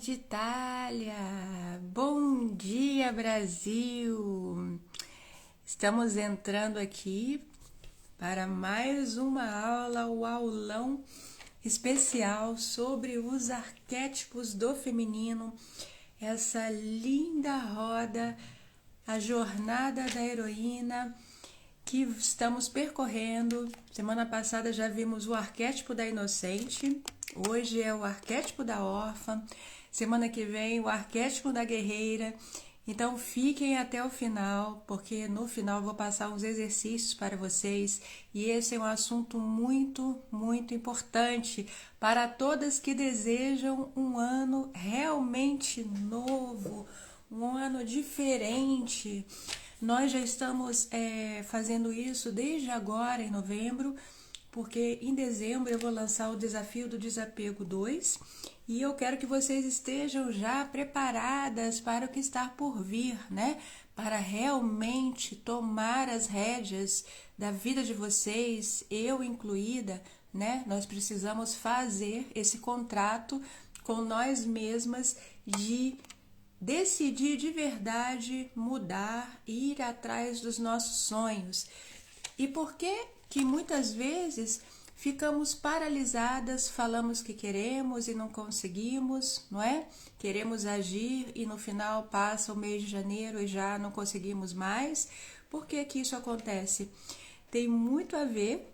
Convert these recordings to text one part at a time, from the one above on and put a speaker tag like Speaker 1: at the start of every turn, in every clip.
Speaker 1: de Itália! Bom dia, Brasil! Estamos entrando aqui para mais uma aula, o aulão especial sobre os arquétipos do feminino, essa linda roda, a jornada da heroína que estamos percorrendo. Semana passada já vimos o arquétipo da inocente, hoje é o arquétipo da órfã, semana que vem o arquétipo da guerreira. Então fiquem até o final, porque no final eu vou passar uns exercícios para vocês e esse é um assunto muito, muito importante para todas que desejam um ano realmente novo, um ano diferente. Nós já estamos fazendo isso desde agora, em novembro, porque em dezembro eu vou lançar o Desafio do Desapego 2 e eu quero que vocês estejam já preparadas para o que está por vir, né? Para realmente tomar as rédeas da vida de vocês, eu incluída, né? Nós precisamos fazer esse contrato com nós mesmas de decidir de verdade mudar, ir atrás dos nossos sonhos. E por que muitas vezes ficamos paralisadas, falamos que queremos e não conseguimos, não é? Queremos agir e no final passa o mês de janeiro e já não conseguimos mais. Por que isso acontece? Tem muito a ver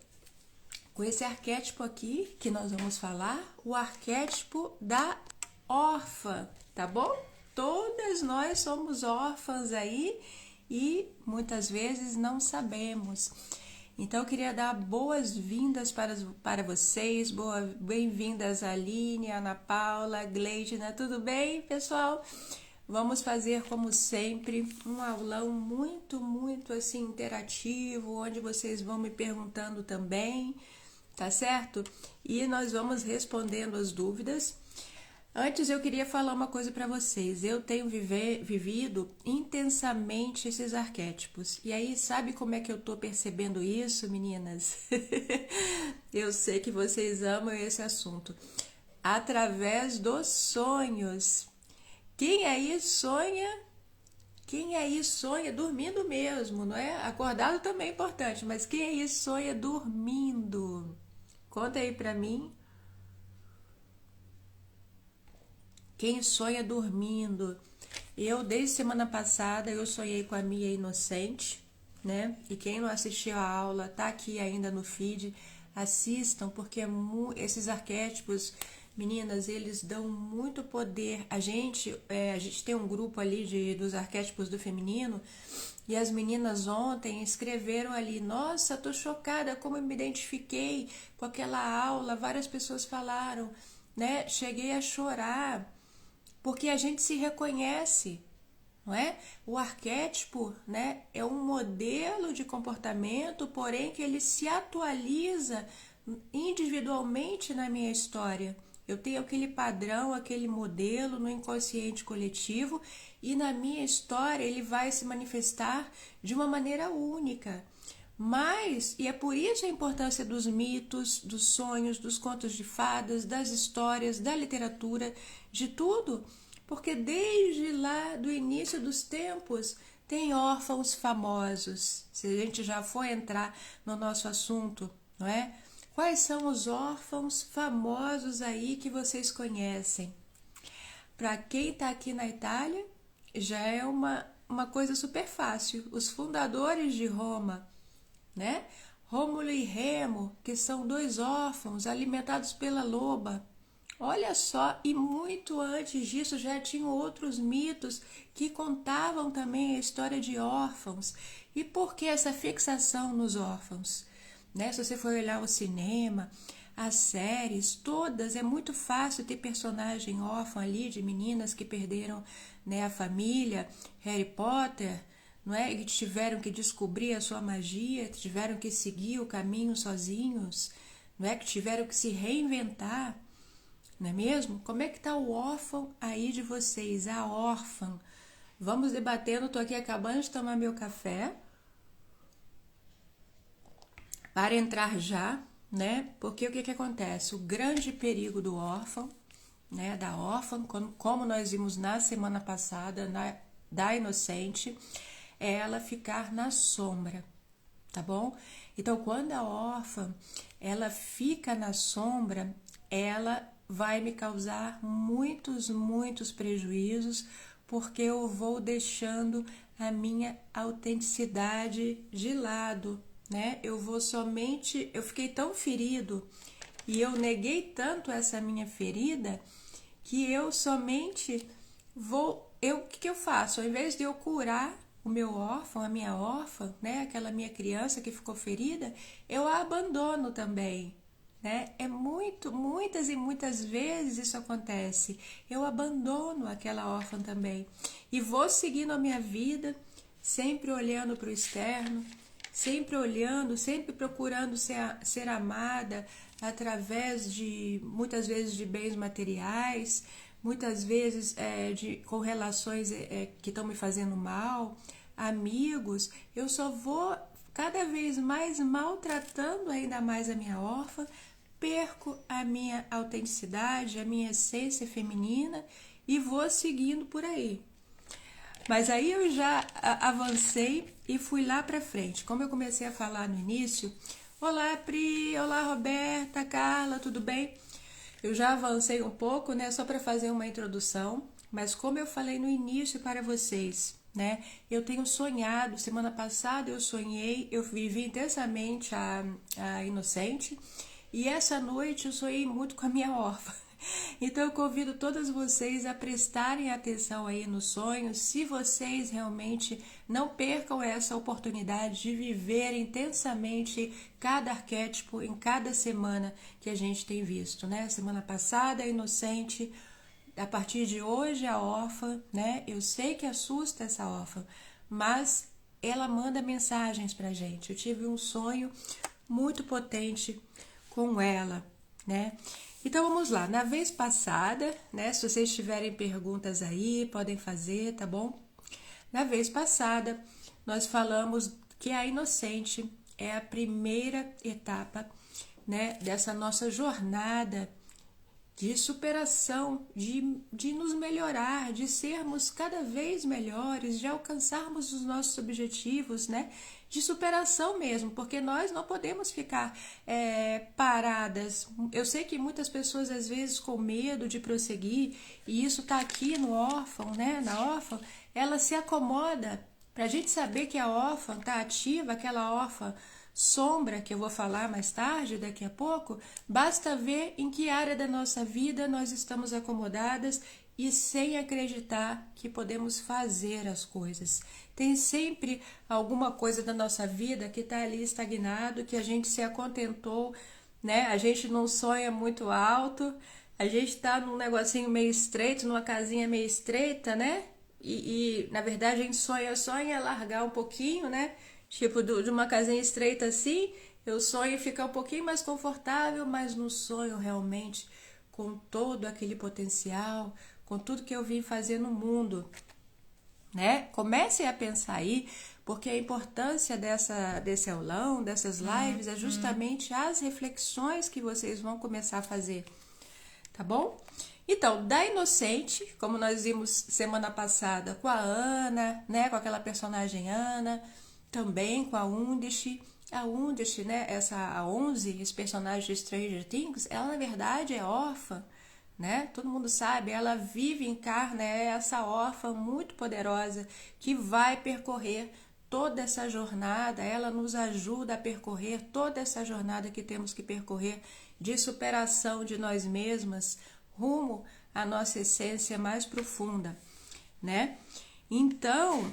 Speaker 1: com esse arquétipo aqui que nós vamos falar, o arquétipo da órfã, tá bom? Todas nós somos órfãs aí e muitas vezes não sabemos. Então eu queria dar boas-vindas para vocês, bem-vindas Aline, Ana Paula, Gleidna, tudo bem, pessoal? Vamos fazer, como sempre, um aulão muito, muito assim interativo, onde vocês vão me perguntando também, tá certo? E nós vamos respondendo as dúvidas. Antes eu queria falar uma coisa para vocês. Eu tenho vivido intensamente esses arquétipos. E aí, sabe como é que eu tô percebendo isso, meninas? Eu sei que vocês amam esse assunto. Através dos sonhos. Quem aí sonha? Quem aí sonha dormindo mesmo, não é? Acordado também é importante, mas quem aí sonha dormindo? Conta aí pra mim. Quem sonha dormindo? Eu, desde semana passada, eu sonhei com a Mia Inocente, né? E quem não assistiu a aula, tá aqui ainda no feed, assistam, porque esses arquétipos, meninas, eles dão muito poder. A gente tem um grupo ali dos arquétipos do feminino, e as meninas ontem escreveram ali, nossa, tô chocada como eu me identifiquei com aquela aula, várias pessoas falaram, né? Cheguei a chorar, porque a gente se reconhece, não é? O arquétipo, né, é um modelo de comportamento, porém que ele se atualiza individualmente na minha história. Eu tenho aquele padrão, aquele modelo no inconsciente coletivo e na minha história ele vai se manifestar de uma maneira única. Mas, e é por isso a importância dos mitos, dos sonhos, dos contos de fadas, das histórias, da literatura, de tudo, porque desde lá do início dos tempos tem órfãos famosos. Se a gente já for entrar no nosso assunto, não é? Quais são os órfãos famosos aí que vocês conhecem? Para quem está aqui na Itália, já é uma coisa super fácil. Os fundadores de Roma, né? Rômulo e Remo, que são dois órfãos alimentados pela loba. Olha só, e muito antes disso já tinham outros mitos que contavam também a história de órfãos. E por que essa fixação nos órfãos? Né? Se você for olhar o cinema, as séries, todas, é muito fácil ter personagem órfão ali de meninas que perderam, né, a família, Harry Potter, não é? E tiveram que descobrir a sua magia, tiveram que seguir o caminho sozinhos, não é? Que tiveram que se reinventar, não é mesmo? Como é que tá o órfão aí de vocês, a órfã? Vamos debatendo, tô aqui acabando de tomar meu café para entrar já, né? Porque o que acontece? O grande perigo do órfão né, da órfã, como nós vimos na semana passada, da inocente, é ela ficar na sombra, tá bom? Então, quando a órfã, ela fica na sombra, ela vai me causar muitos prejuízos, porque eu vou deixando a minha autenticidade de lado, né? Eu fiquei tão ferido e eu neguei tanto essa minha ferida que eu somente o que eu faço? Ao invés de eu curar o meu órfão, a minha órfã, né, aquela minha criança que ficou ferida, eu a abandono também, né? Muitas e muitas vezes isso acontece. Eu abandono aquela órfã também e vou seguindo a minha vida, sempre olhando para o externo, sempre olhando, sempre procurando ser amada através de, muitas vezes, de bens materiais, muitas vezes com relações que estão me fazendo mal, amigos. Eu só vou cada vez mais maltratando ainda mais a minha órfã, perco a minha autenticidade, a minha essência feminina e vou seguindo por aí. Mas aí eu já avancei e fui lá para frente. Como eu comecei a falar no início, olá Pri, olá Roberta, Carla, tudo bem? Eu já avancei um pouco, né, só para fazer uma introdução, mas como eu falei no início para vocês, né, eu tenho sonhado, semana passada eu sonhei, eu vivi intensamente a inocente, e essa noite eu sonhei muito com a minha órfã. Então eu convido todas vocês a prestarem atenção aí nos sonhos, se vocês realmente não percam essa oportunidade de viver intensamente cada arquétipo em cada semana que a gente tem visto, né? Semana passada a inocente, a partir de hoje a órfã, né? Eu sei que assusta essa órfã, mas ela manda mensagens pra gente. Eu tive um sonho muito potente com ela, né? Então vamos lá, na vez passada, né, se vocês tiverem perguntas aí, podem fazer, tá bom? Na vez passada, nós falamos que a inocente é a primeira etapa, né, dessa nossa jornada de superação, de nos melhorar, de sermos cada vez melhores, de alcançarmos os nossos objetivos, né? De superação mesmo, porque nós não podemos ficar paradas. Eu sei que muitas pessoas às vezes com medo de prosseguir, e isso tá aqui no órfão, né? Na órfã, ela se acomoda. Para a gente saber que a órfã tá ativa, aquela órfã sombra, que eu vou falar mais tarde, daqui a pouco, basta ver em que área da nossa vida nós estamos acomodadas e sem acreditar que podemos fazer as coisas. Tem sempre alguma coisa da nossa vida que está ali estagnado, que a gente se acontentou, né? A gente não sonha muito alto, a gente está num negocinho meio estreito, numa casinha meio estreita, né? Na verdade a gente sonha largar um pouquinho, né? Tipo, de uma casinha estreita assim, eu sonho ficar um pouquinho mais confortável, mas não sonho realmente com todo aquele potencial, com tudo que eu vim fazer no mundo, né? Comecem a pensar aí, porque a importância desse aulão, dessas lives, é justamente as reflexões que vocês vão começar a fazer, tá bom? Então, da inocente, como nós vimos semana passada com a Ana, né? Com aquela personagem Ana, também com a Undish. A Undish, né, a 11, esse personagem de Stranger Things, ela na verdade é órfã, né? Todo mundo sabe, ela vive, encarna essa órfã muito poderosa que vai percorrer toda essa jornada, ela nos ajuda a percorrer toda essa jornada que temos que percorrer de superação de nós mesmas rumo à nossa essência mais profunda, né? Então,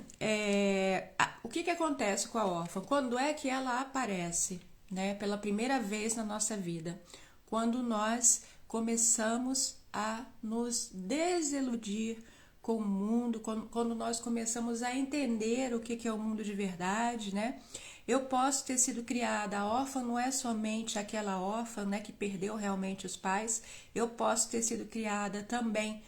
Speaker 1: o que acontece com a órfã? Quando é que ela aparece, né, pela primeira vez na nossa vida? Quando nós começamos a nos desiludir com o mundo, quando nós começamos a entender o que é o mundo de verdade, né? Eu posso ter sido criada, a órfã não é somente aquela órfã, né, que perdeu realmente os pais, eu posso ter sido criada também,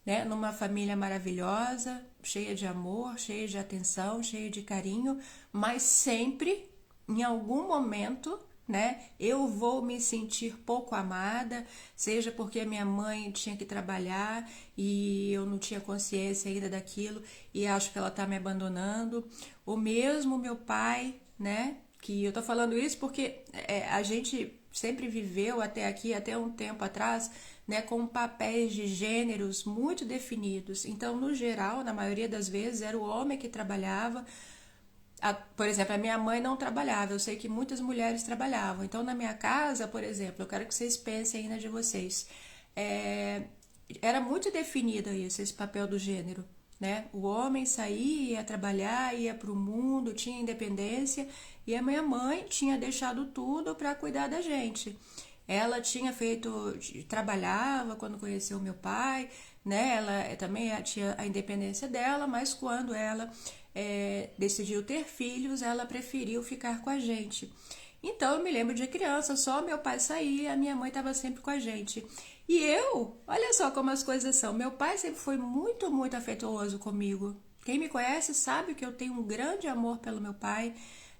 Speaker 1: né, numa família maravilhosa, cheia de amor, cheia de atenção, cheia de carinho, mas sempre, em algum momento, né? Eu vou me sentir pouco amada, seja porque a minha mãe tinha que trabalhar e eu não tinha consciência ainda daquilo e acho que ela tá me abandonando. Ou mesmo meu pai, né? Que eu tô falando isso porque a gente sempre viveu até aqui, até um tempo atrás, né, com papéis de gêneros muito definidos. Então, no geral, na maioria das vezes, era o homem que trabalhava. Por exemplo, a minha mãe não trabalhava, eu sei que muitas mulheres trabalhavam. Então, na minha casa, por exemplo, eu quero que vocês pensem aí na de vocês. É, era muito definido isso, esse papel do gênero, né? O homem saía, ia trabalhar, ia para o mundo, tinha independência, e a minha mãe tinha deixado tudo para cuidar da gente. Ela tinha feito, trabalhava quando conheceu meu pai, né? Ela também tinha a independência dela, mas quando ela decidiu ter filhos, ela preferiu ficar com a gente. Então eu me lembro de criança, só meu pai saía, a minha mãe estava sempre com a gente. E eu, olha só como as coisas são. Meu pai sempre foi muito, muito afetuoso comigo. Quem me conhece sabe que eu tenho um grande amor pelo meu pai,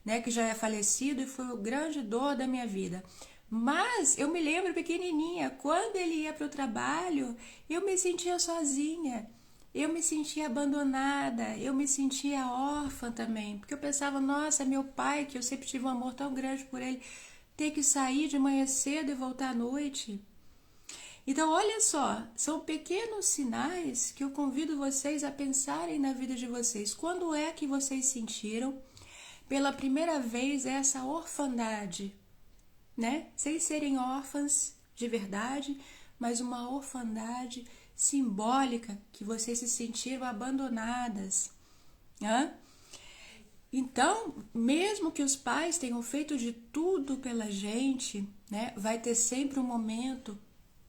Speaker 1: né, que já é falecido e foi o grande dor da minha vida. Mas eu me lembro pequenininha, quando ele ia para o trabalho, eu me sentia sozinha. Eu me sentia abandonada, eu me sentia órfã também, porque eu pensava, nossa, meu pai, que eu sempre tive um amor tão grande por ele, ter que sair de manhã cedo e voltar à noite. Então, olha só, são pequenos sinais que eu convido vocês a pensarem na vida de vocês. Quando é que vocês sentiram pela primeira vez essa orfandade, né? Sem serem órfãs de verdade, mas uma orfandade simbólica, que vocês se sentiram abandonadas. Né? Então, mesmo que os pais tenham feito de tudo pela gente, né, vai ter sempre um momento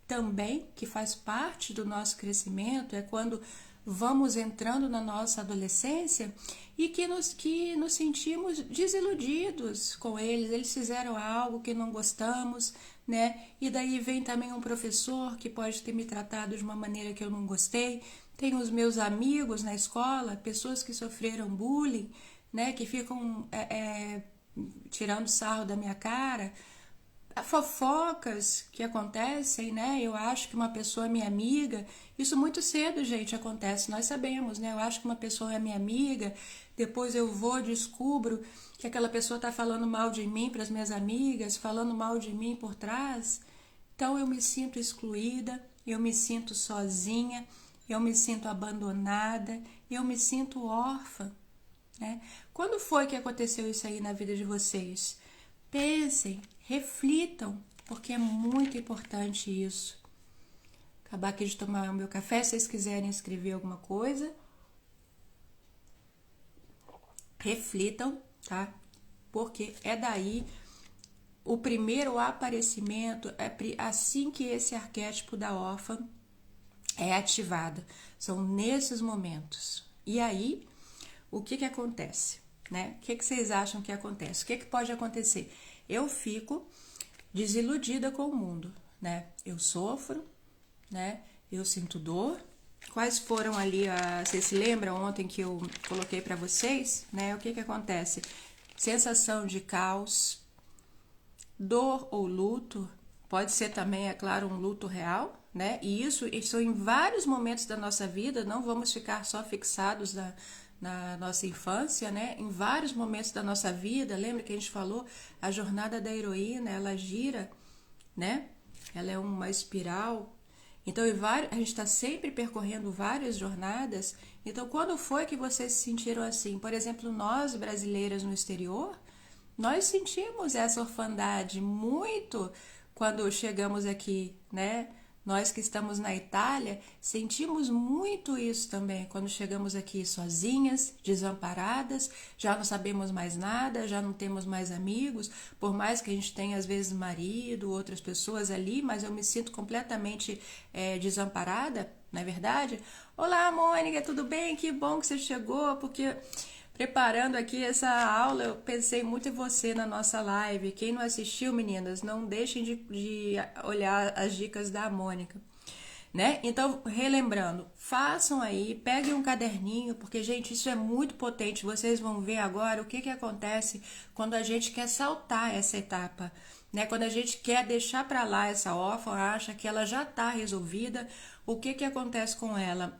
Speaker 1: também que faz parte do nosso crescimento, é quando vamos entrando na nossa adolescência e que nos sentimos desiludidos com eles. Eles fizeram algo que não gostamos, né? E daí vem também um professor que pode ter me tratado de uma maneira que eu não gostei. Tem os meus amigos na escola, pessoas que sofreram bullying, né? Que ficam tirando sarro da minha cara. Fofocas que acontecem, né? Eu acho que uma pessoa é minha amiga. Isso muito cedo, gente, acontece. Nós sabemos, né? Eu acho que uma pessoa é minha amiga. Depois eu vou, descubro que aquela pessoa tá falando mal de mim para as minhas amigas, falando mal de mim por trás. Então eu me sinto excluída, eu me sinto sozinha, eu me sinto abandonada, eu me sinto órfã, né? Quando foi que aconteceu isso aí na vida de vocês? Pensem, reflitam, porque é muito importante isso. Acabar aqui de tomar o meu café, se vocês quiserem escrever alguma coisa, reflitam, tá? Porque é daí o primeiro aparecimento, é assim que esse arquétipo da órfã é ativado. São nesses momentos. E aí, o que acontece? Né? O que vocês acham que acontece? O que pode acontecer? Eu fico desiludida com o mundo, né? Eu sofro, né? Eu sinto dor. Quais foram ali, vocês se lembram ontem que eu coloquei para vocês, né? O que acontece? Sensação de caos, dor ou luto, pode ser também, é claro, um luto real, né? E isso em vários momentos da nossa vida, não vamos ficar só fixados na nossa infância, né? Em vários momentos da nossa vida, lembra que a gente falou, a jornada da heroína, ela gira, né? Ela é uma espiral. Então, a gente está sempre percorrendo várias jornadas. Então, quando foi que vocês se sentiram assim? Por exemplo, nós, brasileiras no exterior, nós sentimos essa orfandade muito quando chegamos aqui, né? Nós que estamos na Itália, sentimos muito isso também quando chegamos aqui sozinhas, desamparadas, já não sabemos mais nada, já não temos mais amigos, por mais que a gente tenha às vezes marido, outras pessoas ali, mas eu me sinto completamente desamparada, não é verdade? Olá, Mônica, tudo bem? Que bom que você chegou, porque preparando aqui essa aula, eu pensei muito em você na nossa live. Quem não assistiu, meninas, não deixem de olhar as dicas da Mônica, né? Então, relembrando, façam aí, peguem um caderninho, porque, gente, isso é muito potente. Vocês vão ver agora o que que acontece quando a gente quer saltar essa etapa, né? Quando a gente quer deixar para lá essa órfã, acha que ela já está resolvida, o que que acontece com ela?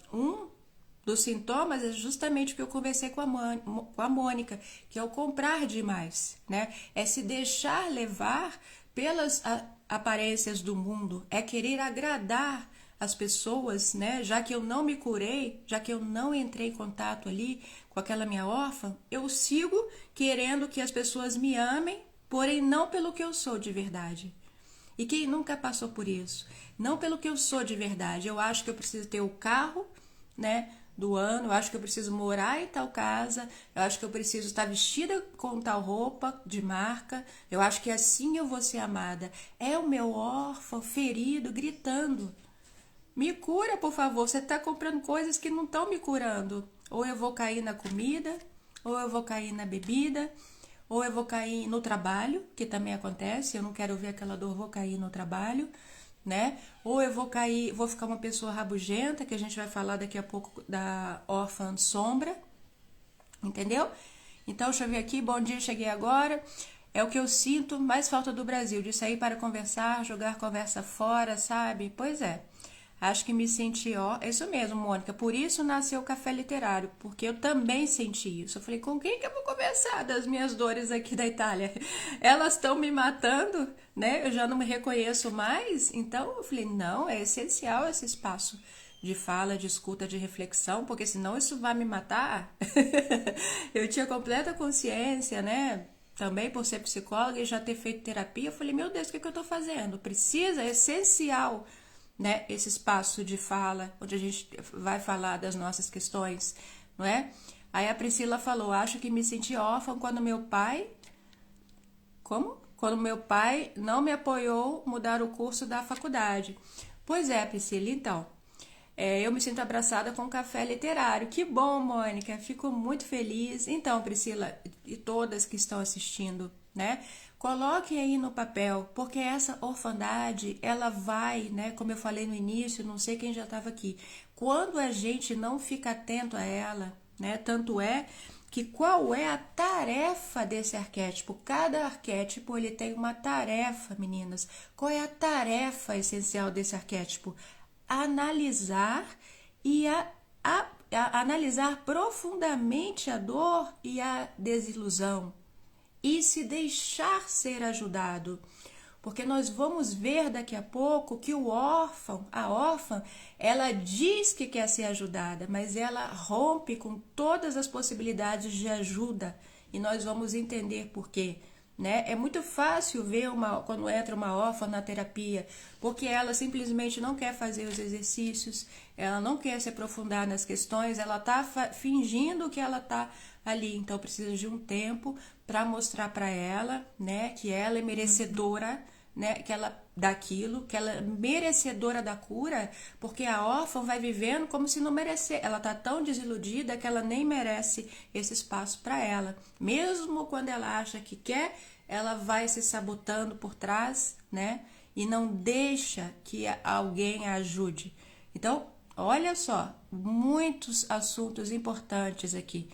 Speaker 1: Dos sintomas é justamente o que eu conversei com a Mônica, que é o comprar demais, né? É se deixar levar pelas aparências do mundo, é querer agradar as pessoas, né? Já que eu não me curei, já que eu não entrei em contato ali com aquela minha órfã, eu sigo querendo que as pessoas me amem, porém não pelo que eu sou de verdade. E quem nunca passou por isso? Não pelo que eu sou de verdade. Eu acho que eu preciso ter o carro, né, do ano, eu acho que eu preciso morar em tal casa, eu acho que eu preciso estar vestida com tal roupa de marca, eu acho que assim eu vou ser amada. É o meu órfão ferido gritando: me cura, por favor. Você está comprando coisas que não estão me curando. Ou eu vou cair na comida, ou eu vou cair na bebida, ou eu vou cair no trabalho, que também acontece. Eu não quero ver aquela dor, vou cair no trabalho, né? Ou eu vou cair, vou ficar uma pessoa rabugenta, que a gente vai falar daqui a pouco da órfã sombra, entendeu? Então, deixa eu ver aqui. Bom dia, cheguei agora. É o que eu sinto mais falta do Brasil, de sair para conversar, jogar conversa fora, sabe? Pois é. Acho que me senti, ó, é isso mesmo, Mônica. Por isso nasceu o Café Literário, porque eu também senti isso. Eu falei, com quem que eu vou conversar das minhas dores aqui da Itália? Elas estão me matando, né? Eu já não me reconheço mais. Então eu falei, não, é essencial esse espaço de fala, de escuta, de reflexão, porque senão isso vai me matar. Eu tinha completa consciência, né? Também por ser psicóloga e já ter feito terapia, eu falei, meu Deus, o que eu tô fazendo? Precisa, é essencial, né, esse espaço de fala, onde a gente vai falar das nossas questões, não é? Aí a Priscila falou, acho que me senti órfã quando meu pai... Como? Quando meu pai não me apoiou mudar o curso da faculdade. Pois é, Priscila, então... eu me sinto abraçada com café literário. Que bom, Mônica. Fico muito feliz. Então, Priscila e todas que estão assistindo, né? Coloquem aí no papel, porque essa orfandade, ela vai, né? Como eu falei no início, não sei quem já estava aqui. Quando a gente não fica atento a ela, né? Tanto é que qual é a tarefa desse arquétipo? Cada arquétipo ele tem uma tarefa, meninas. Qual é a tarefa essencial desse arquétipo? Analisar e analisar profundamente a dor e a desilusão e se deixar ser ajudado. Porque nós vamos ver daqui a pouco que o órfão, a órfã, ela diz que quer ser ajudada, mas ela rompe com todas as possibilidades de ajuda e nós vamos entender por quê. Né? É muito fácil ver quando entra uma órfã na terapia, porque ela simplesmente não quer fazer os exercícios, ela não quer se aprofundar nas questões, ela está fingindo que ela está ali, então precisa de um tempo para mostrar para ela, né, que ela é merecedora, né, que ela daquilo, que ela é merecedora da cura, porque a órfã vai vivendo como se não merecer. Ela tá tão desiludida que ela nem merece esse espaço para ela. Mesmo quando ela acha que quer, ela vai se sabotando por trás, né? E não deixa que alguém a ajude. Então, olha só, muitos assuntos importantes aqui.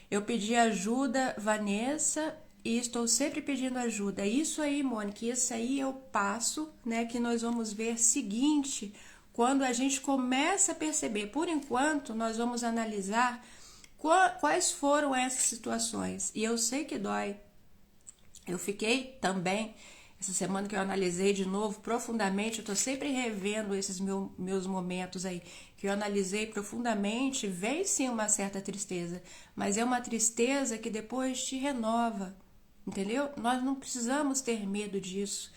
Speaker 1: Eu pedi ajuda, Vanessa, e estou sempre pedindo ajuda. É isso aí, Mônica, isso aí é o passo, né, que nós vamos ver seguinte, quando a gente começa a perceber. Por enquanto, nós vamos analisar quais foram essas situações. E eu sei que dói. Eu fiquei também, essa semana que eu analisei de novo profundamente, eu estou sempre revendo esses meus momentos aí, que eu analisei profundamente, vem sim uma certa tristeza, mas é uma tristeza que depois te renova, entendeu? Nós não precisamos ter medo disso,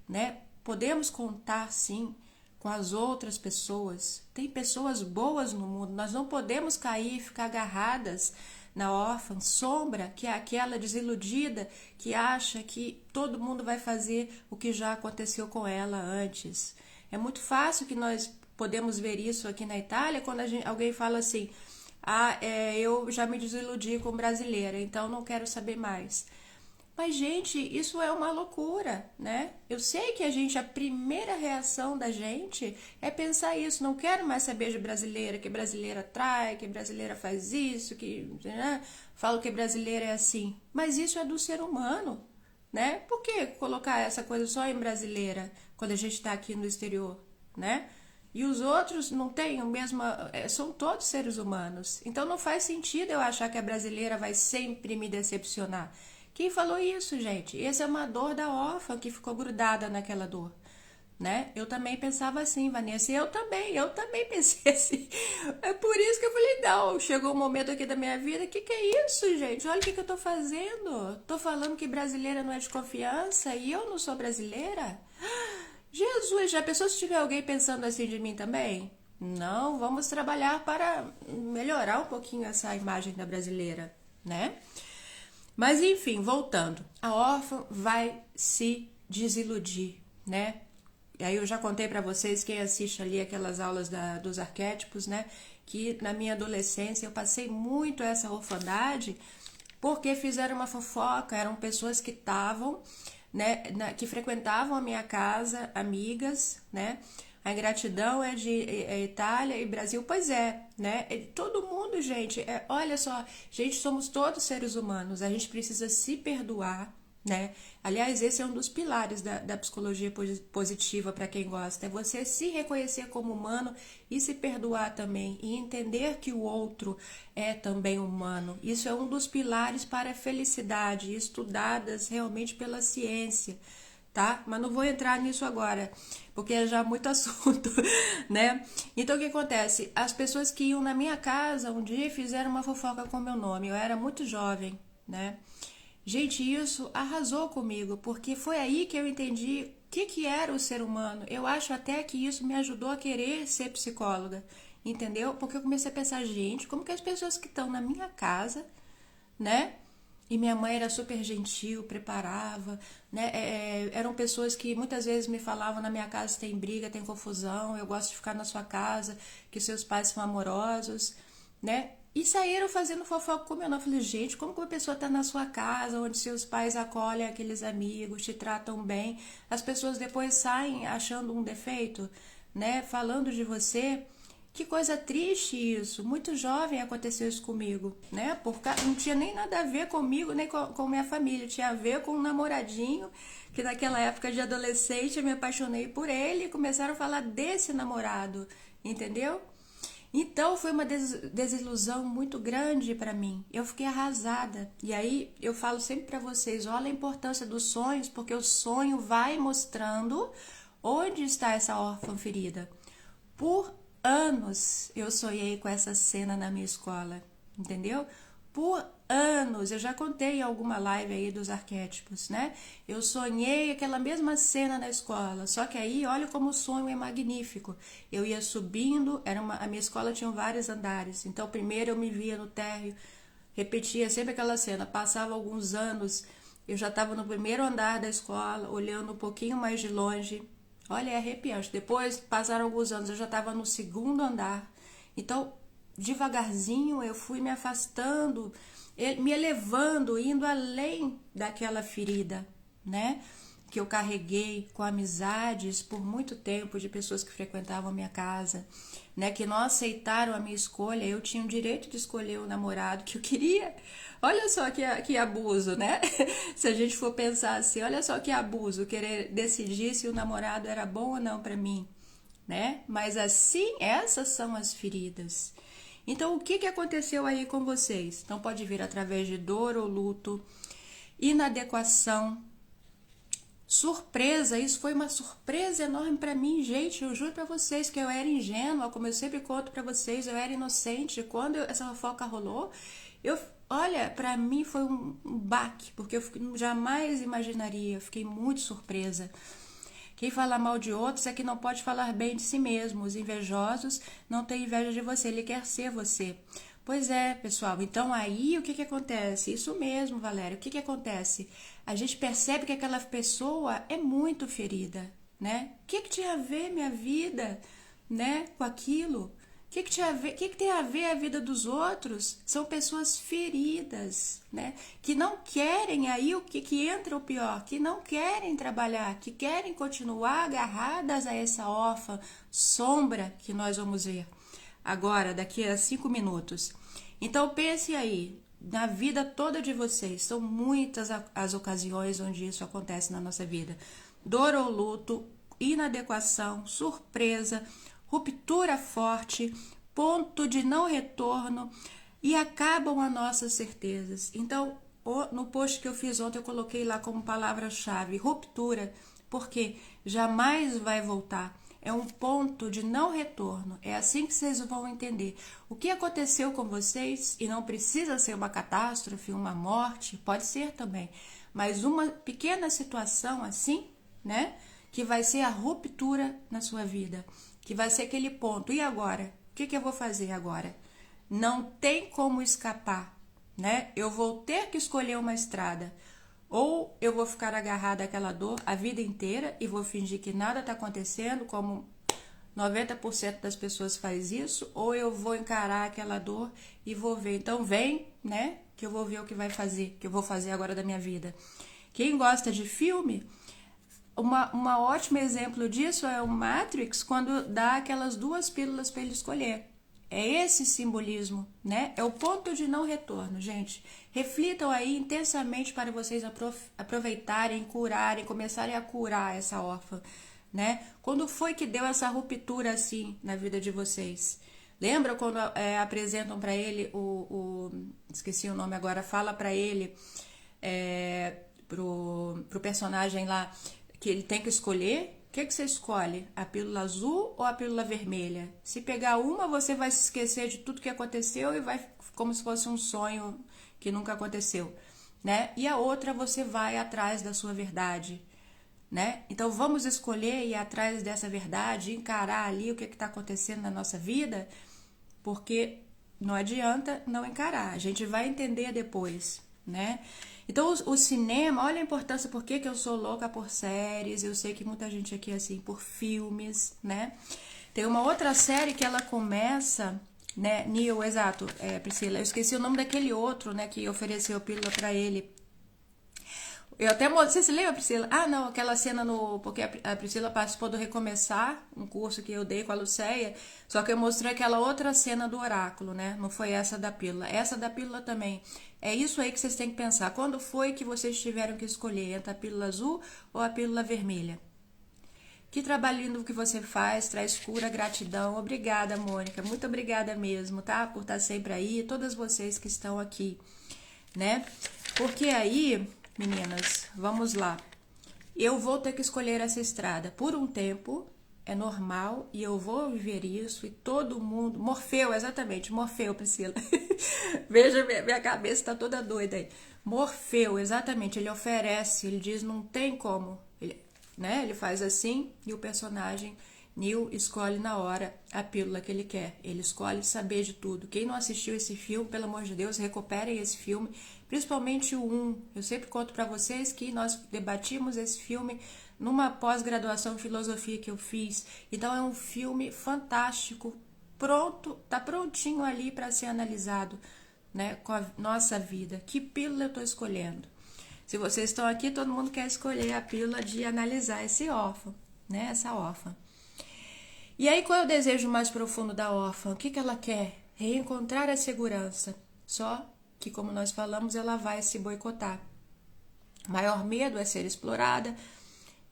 Speaker 1: né? Podemos contar sim com as outras pessoas. Tem pessoas boas no mundo, nós não podemos cair e ficar agarradas na órfã sombra, que é aquela desiludida que acha que todo mundo vai fazer o que já aconteceu com ela antes. É muito fácil que nós podemos ver isso aqui na Itália, quando alguém fala assim, eu já me desiludi com brasileira, então não quero saber mais. Mas, gente, isso é uma loucura, né? Eu sei que a primeira reação da gente é pensar isso. Não quero mais saber de brasileira, que brasileira trai, que brasileira faz isso, que, né? Falo que brasileira é assim. Mas isso é do ser humano, né? Por que colocar essa coisa só em brasileira quando a gente está aqui no exterior, né? E os outros não têm o mesmo. São todos seres humanos. Então não faz sentido eu achar que a brasileira vai sempre me decepcionar. Quem falou isso, gente? Essa é uma dor da órfã que ficou grudada naquela dor, né? Eu também pensava assim, Vanessa, e eu também pensei assim. É por isso que eu falei, não, chegou um momento aqui da minha vida, que é isso, gente? Olha o que eu tô fazendo. Tô falando que brasileira não é de confiança e eu não sou brasileira? Jesus, já pensou se tiver alguém pensando assim de mim também? Não, vamos trabalhar para melhorar um pouquinho essa imagem da brasileira, né? Mas enfim, voltando. A órfã vai se desiludir, né? E aí eu já contei pra vocês, quem assiste ali aquelas aulas dos arquétipos, né? Que na minha adolescência eu passei muito essa orfandade porque fizeram uma fofoca, eram pessoas que estavam, né, que frequentavam a minha casa, amigas, né? A ingratidão é de Itália e Brasil, pois é, né? Todo mundo, gente, olha só, gente, somos todos seres humanos, a gente precisa se perdoar, né? Aliás, esse é um dos pilares da psicologia positiva para quem gosta, é você se reconhecer como humano e se perdoar também, e entender que o outro é também humano. Isso é um dos pilares para a felicidade, estudadas realmente pela ciência, tá? Mas não vou entrar nisso agora, porque é já muito assunto, né? Então o que acontece? As pessoas que iam na minha casa um dia fizeram uma fofoca com meu nome. Eu era muito jovem, né? Gente, isso arrasou comigo, porque foi aí que eu entendi o que era o ser humano. Eu acho até que isso me ajudou a querer ser psicóloga, entendeu? Porque eu comecei a pensar, gente, como que as pessoas que estão na minha casa, né? E minha mãe era super gentil, preparava, né? Eram pessoas que muitas vezes me falavam, na minha casa tem briga, tem confusão, eu gosto de ficar na sua casa, que seus pais são amorosos, né? E saíram fazendo fofoca com meu nome. Eu falei, gente, como que uma pessoa tá na sua casa, onde seus pais acolhem aqueles amigos, te tratam bem, as pessoas depois saem achando um defeito, né? Falando de você. Que coisa triste isso. Muito jovem aconteceu isso comigo, né? Porque não tinha nem nada a ver comigo, nem com minha família. Tinha a ver com um namoradinho, que naquela época de adolescente eu me apaixonei por ele e começaram a falar desse namorado, entendeu? Então foi uma desilusão muito grande para mim. Eu fiquei arrasada. E aí eu falo sempre para vocês, olha a importância dos sonhos, porque o sonho vai mostrando onde está essa órfã ferida. Por anos eu sonhei com essa cena na minha escola, entendeu? Por anos, eu já contei em alguma live aí dos arquétipos, né? Eu sonhei aquela mesma cena na escola, só que aí, olha como o sonho é magnífico. Eu ia subindo, a minha escola tinha vários andares, então primeiro eu me via no térreo, repetia sempre aquela cena, passava alguns anos, eu já estava no primeiro andar da escola, olhando um pouquinho mais de longe. Olha, é arrepiante. Depois passaram alguns anos, eu já estava no segundo andar. Então, devagarzinho eu fui me afastando, me elevando, indo além daquela ferida, né? Que eu carreguei com amizades por muito tempo de pessoas que frequentavam a minha casa, né? Que não aceitaram a minha escolha. Eu tinha o direito de escolher o namorado que eu queria. Olha só que abuso, né? Se a gente for pensar assim, olha só que abuso, querer decidir se o namorado era bom ou não para mim, né? Mas assim, essas são as feridas. Então, o que aconteceu aí com vocês? Então, pode vir através de dor ou luto, inadequação, surpresa. Isso foi uma surpresa enorme para mim, gente. Eu juro para vocês que eu era ingênua, como eu sempre conto para vocês, eu era inocente. Quando essa fofoca rolou, olha, para mim foi um baque, porque eu jamais imaginaria, eu fiquei muito surpresa. Quem fala mal de outros é que não pode falar bem de si mesmo. Os invejosos não têm inveja de você, ele quer ser você. Pois é, pessoal. Então aí o que acontece? Isso mesmo, Valéria. O que acontece? A gente percebe que aquela pessoa é muito ferida, né? O que tinha a ver minha vida, né, com aquilo? que tem a ver a vida dos outros? São pessoas feridas, né? Que não querem, aí o que entra o pior, que não querem trabalhar, que querem continuar agarradas a essa órfã sombra que nós vamos ver agora, daqui a 5 minutos. Então pense aí, na vida toda de vocês, são muitas as ocasiões onde isso acontece na nossa vida. Dor ou luto, inadequação, surpresa, ruptura forte, ponto de não retorno e acabam as nossas certezas. Então, no post que eu fiz ontem, eu coloquei lá como palavra-chave ruptura, porque jamais vai voltar. É um ponto de não retorno. É assim que vocês vão entender o que aconteceu com vocês, e não precisa ser uma catástrofe, uma morte, pode ser também, mas uma pequena situação assim, né, que vai ser a ruptura na sua vida, que vai ser aquele ponto. E agora? O que eu vou fazer agora? Não tem como escapar, né? Eu vou ter que escolher uma estrada. Ou eu vou ficar agarrada àquela dor a vida inteira e vou fingir que nada está acontecendo, como 90% das pessoas faz isso, ou eu vou encarar aquela dor e vou ver. Então vem, né, que eu vou ver o que eu vou fazer agora da minha vida. Quem gosta de filme, uma ótimo exemplo disso é o Matrix, quando dá aquelas 2 pílulas para ele escolher. É esse simbolismo, né? É o ponto de não retorno, gente. Reflitam aí intensamente para vocês aproveitarem, curarem, começarem a curar essa órfã, né? Quando foi que deu essa ruptura assim na vida de vocês? Lembra quando apresentam para ele esqueci o nome agora, fala para ele, pro personagem lá, que ele tem que escolher? O que você escolhe? A pílula azul ou a pílula vermelha? Se pegar uma, você vai se esquecer de tudo que aconteceu e vai como se fosse um sonho que nunca aconteceu, né? E a outra, você vai atrás da sua verdade, né? Então vamos escolher ir atrás dessa verdade, encarar ali o que está acontecendo na nossa vida, porque não adianta não encarar, a gente vai entender depois, né? Então o cinema, olha a importância, por que eu sou louca por séries, eu sei que muita gente aqui é assim, por filmes, né? Tem uma outra série que ela começa, né, Neil, exato, Priscila, eu esqueci o nome daquele outro, né, que ofereceu a pílula pra ele. Eu até, você se lembra, Priscila? Ah, não, aquela cena porque a Priscila participou do Recomeçar, um curso que eu dei com a Lucéia, só que eu mostrei aquela outra cena do oráculo, né? Não foi essa da pílula. Essa da pílula também. É isso aí que vocês têm que pensar. Quando foi que vocês tiveram que escolher entre a pílula azul ou a pílula vermelha? Que trabalho lindo que você faz, traz cura, gratidão. Obrigada, Mônica. Muito obrigada mesmo, tá? Por estar sempre aí, todas vocês que estão aqui, né? Porque aí, meninas, vamos lá. Eu vou ter que escolher essa estrada por um tempo, é normal, e eu vou viver isso, e todo mundo... Morfeu, exatamente, Morfeu, Priscila. Veja, minha cabeça está toda doida aí. Morfeu, exatamente, ele oferece, ele diz, não tem como, né? Ele faz assim, e o personagem Neil escolhe na hora a pílula que ele quer. Ele escolhe saber de tudo. Quem não assistiu esse filme, pelo amor de Deus, recuperem esse filme, principalmente o 1. Eu sempre conto para vocês que nós debatimos esse filme numa pós-graduação em filosofia que eu fiz. Então é um filme fantástico, pronto, tá prontinho ali para ser analisado, né, com a nossa vida. Que pílula eu estou escolhendo? Se vocês estão aqui, todo mundo quer escolher a pílula de analisar esse órfão, né, essa órfã. E aí, qual é o desejo mais profundo da órfã? O que ela quer? Reencontrar a segurança. Só que, como nós falamos, ela vai se boicotar. O maior medo é ser explorada,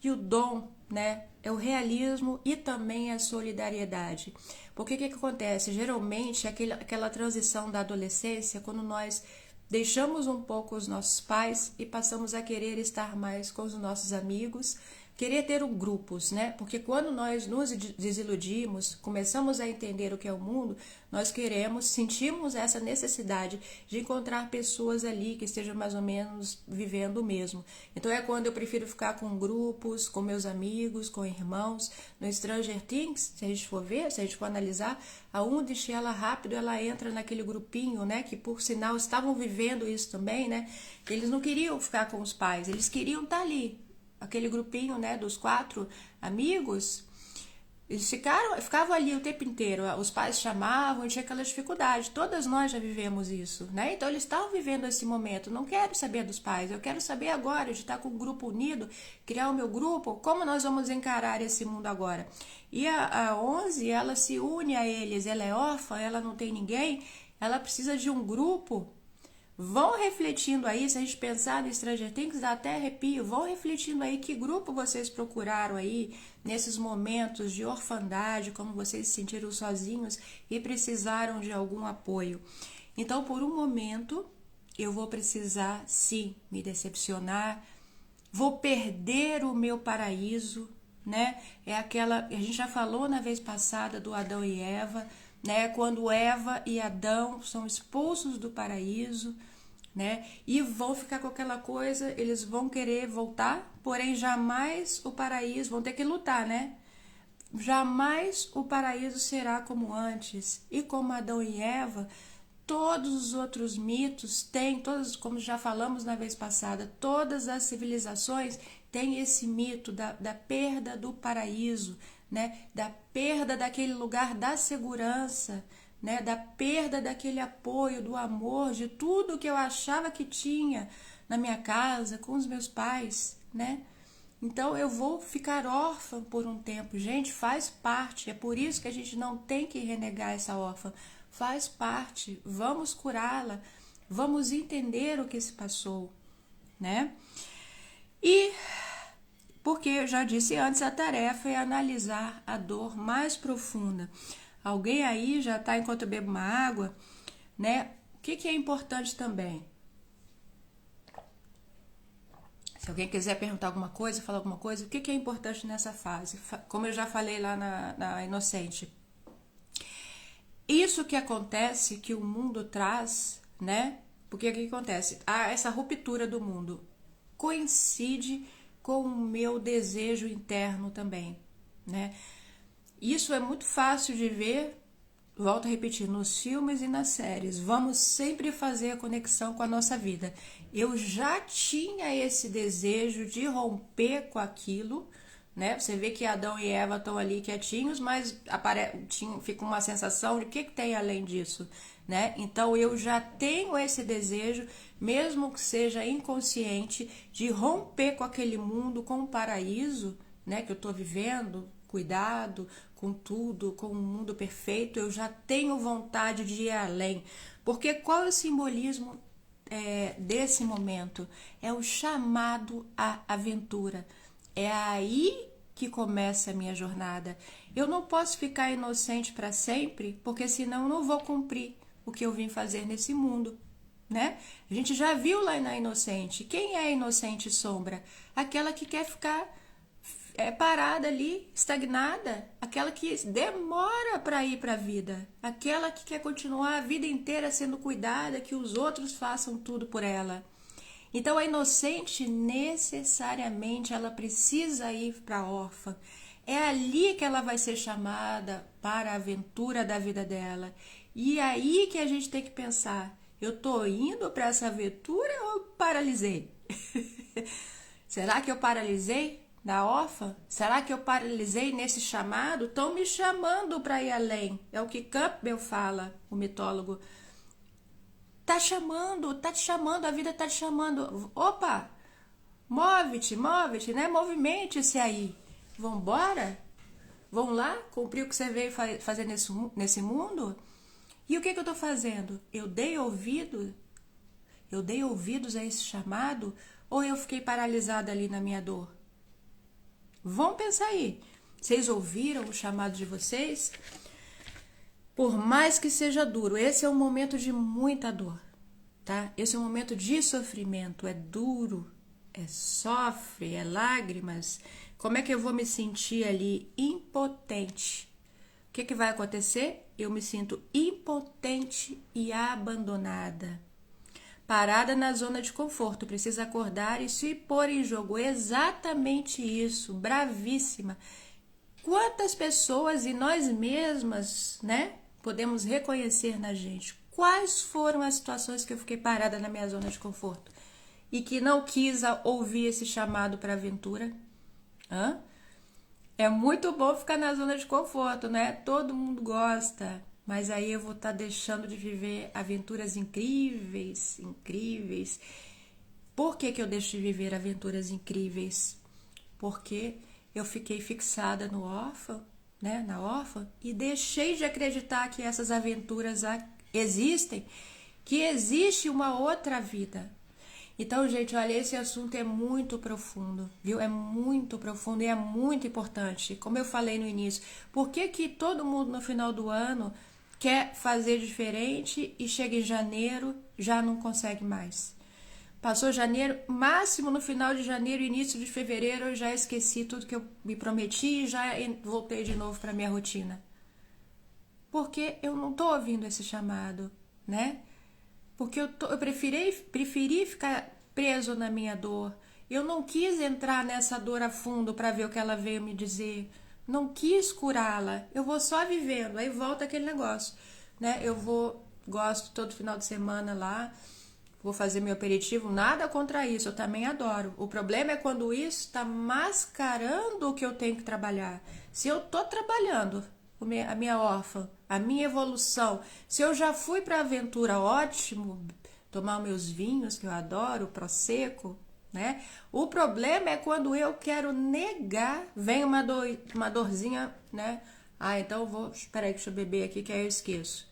Speaker 1: e o dom, né, é o realismo e também a solidariedade. Porque o que acontece? Geralmente, aquela transição da adolescência, quando nós deixamos um pouco os nossos pais e passamos a querer estar mais com os nossos amigos, querer ter grupos, né? Porque quando nós nos desiludimos, começamos a entender o que é o mundo, nós sentimos essa necessidade de encontrar pessoas ali que estejam mais ou menos vivendo o mesmo. Então é quando eu prefiro ficar com grupos, com meus amigos, com irmãos. No Stranger Things, se a gente for ver, se a gente for analisar, a Undish, ela rápido, ela entra naquele grupinho, né? Que por sinal estavam vivendo isso também, né? Eles não queriam ficar com os pais, eles queriam estar ali. Aquele grupinho, né, dos 4 amigos, Eles ficavam ali o tempo inteiro. Os pais chamavam e tinha aquela dificuldade. Todas nós já vivemos isso, né? Então eles estavam vivendo esse momento. Não quero saber dos pais. Eu quero saber agora de estar com o grupo unido, criar o meu grupo. Como nós vamos encarar esse mundo agora? E a 11, ela se une a eles. Ela é órfã, ela não tem ninguém. Ela precisa de um grupo. Vão refletindo aí, se a gente pensar no Stranger Things, dá até arrepio. Vão refletindo aí que grupo vocês procuraram aí nesses momentos de orfandade, como vocês se sentiram sozinhos e precisaram de algum apoio. Então, por um momento, eu vou precisar, sim, me decepcionar, vou perder o meu paraíso, né? É aquela, a gente já falou na vez passada do Adão e Eva, né? Quando Eva e Adão são expulsos do paraíso, né? E vão ficar com aquela coisa, eles vão querer voltar, porém jamais o paraíso, vão ter que lutar, né? Jamais o paraíso será como antes. E como Adão e Eva, todos os outros mitos têm, todos, como já falamos na vez passada, todas as civilizações têm esse mito da perda do paraíso, né? Da perda daquele lugar da segurança, né? Da perda daquele apoio, do amor, de tudo que eu achava que tinha na minha casa, com os meus pais, né? Então eu vou ficar órfã por um tempo. Gente, faz parte. É por isso que a gente não tem que renegar essa órfã. Faz parte. Vamos curá-la. Vamos entender o que se passou, né? E porque eu já disse antes, a tarefa é analisar a dor mais profunda. Alguém aí já está, enquanto eu bebo uma água, né? O que é importante também? Se alguém quiser perguntar alguma coisa, falar alguma coisa, o que é importante nessa fase? Como eu já falei lá na Inocente. Isso que acontece, que o mundo traz, né? Porque o que acontece? Essa ruptura do mundo coincide com o meu desejo interno também, né? Isso é muito fácil de ver, volto a repetir, nos filmes e nas séries. Vamos sempre fazer a conexão com a nossa vida. Eu já tinha esse desejo de romper com aquilo, né? Você vê que Adão e Eva estão ali quietinhos, mas fica uma sensação de o que tem além disso, né? Então eu já tenho esse desejo, mesmo que seja inconsciente, de romper com aquele mundo, com o paraíso, né, que eu estou vivendo, cuidado com tudo, com um mundo perfeito. Eu já tenho vontade de ir além, porque qual é o simbolismo desse momento? É o chamado à aventura. É aí que começa a minha jornada. Eu não posso ficar inocente para sempre, porque senão eu não vou cumprir o que eu vim fazer nesse mundo, né? A gente já viu lá na Inocente. Quem é a inocente sombra? Aquela que quer ficar parada ali, estagnada, aquela que demora para ir para a vida, aquela que quer continuar a vida inteira sendo cuidada, que os outros façam tudo por ela. Então a inocente necessariamente ela precisa ir para a órfã. É ali que ela vai ser chamada para a aventura da vida dela. E é aí que a gente tem que pensar, eu tô indo para essa aventura ou paralisei? Será que eu paralisei na órfã? Será que eu paralisei nesse chamado? Estão me chamando para ir além. É o que Campbell fala, o mitólogo. Tá chamando, tá te chamando, a vida tá te chamando. Opa, move-te, né? Movimente-se aí. Vambora? Vamos lá cumprir o que você veio fazer nesse mundo? E o que eu tô fazendo? Eu dei ouvidos a esse chamado ou eu fiquei paralisada ali na minha dor? Vão pensar aí. Vocês ouviram o chamado de vocês? Por mais que seja duro, esse é um momento de muita dor, tá? Esse é um momento de sofrimento, é duro, sofre, é lágrimas. Como é que eu vou me sentir ali impotente? O que vai acontecer? Eu me sinto impotente e abandonada. Parada na zona de conforto, precisa acordar e se pôr em jogo. Exatamente isso, bravíssima. Quantas pessoas e nós mesmas, né, podemos reconhecer na gente? Quais foram as situações que eu fiquei parada na minha zona de conforto e que não quis ouvir esse chamado para a aventura? É muito bom ficar na zona de conforto, né? Todo mundo gosta. Mas aí eu vou estar deixando de viver aventuras incríveis, incríveis. Por que que eu deixo de viver aventuras incríveis? Porque eu fiquei fixada no órfão, né? Na órfã, e deixei de acreditar que essas aventuras existem, que existe uma outra vida. Então, gente, olha, esse assunto é muito profundo, viu? É muito profundo e é muito importante. Como eu falei no início, por que que todo mundo no final do ano quer fazer diferente e chega em janeiro, já não consegue mais? Passou janeiro, máximo no final de janeiro, início de fevereiro, eu já esqueci tudo que eu me prometi e já voltei de novo para minha rotina. Porque eu não tô ouvindo esse chamado, né? Porque eu preferi ficar preso na minha dor. Eu não quis entrar nessa dor a fundo para ver o que ela veio me dizer. Não quis curá-la. Eu vou só vivendo. Aí volta aquele negócio, né? Gosto todo final de semana lá, vou fazer meu aperitivo. Nada contra isso, eu também adoro. O problema é quando isso está mascarando o que eu tenho que trabalhar. Se eu tô trabalhando a minha órfã, a minha evolução, se eu já fui para a aventura, ótimo, tomar meus vinhos, que eu adoro, prosecco, né? O problema é quando eu quero negar, vem uma dorzinha, né? Ah, então eu vou, espera aí, deixa eu beber aqui que aí eu esqueço.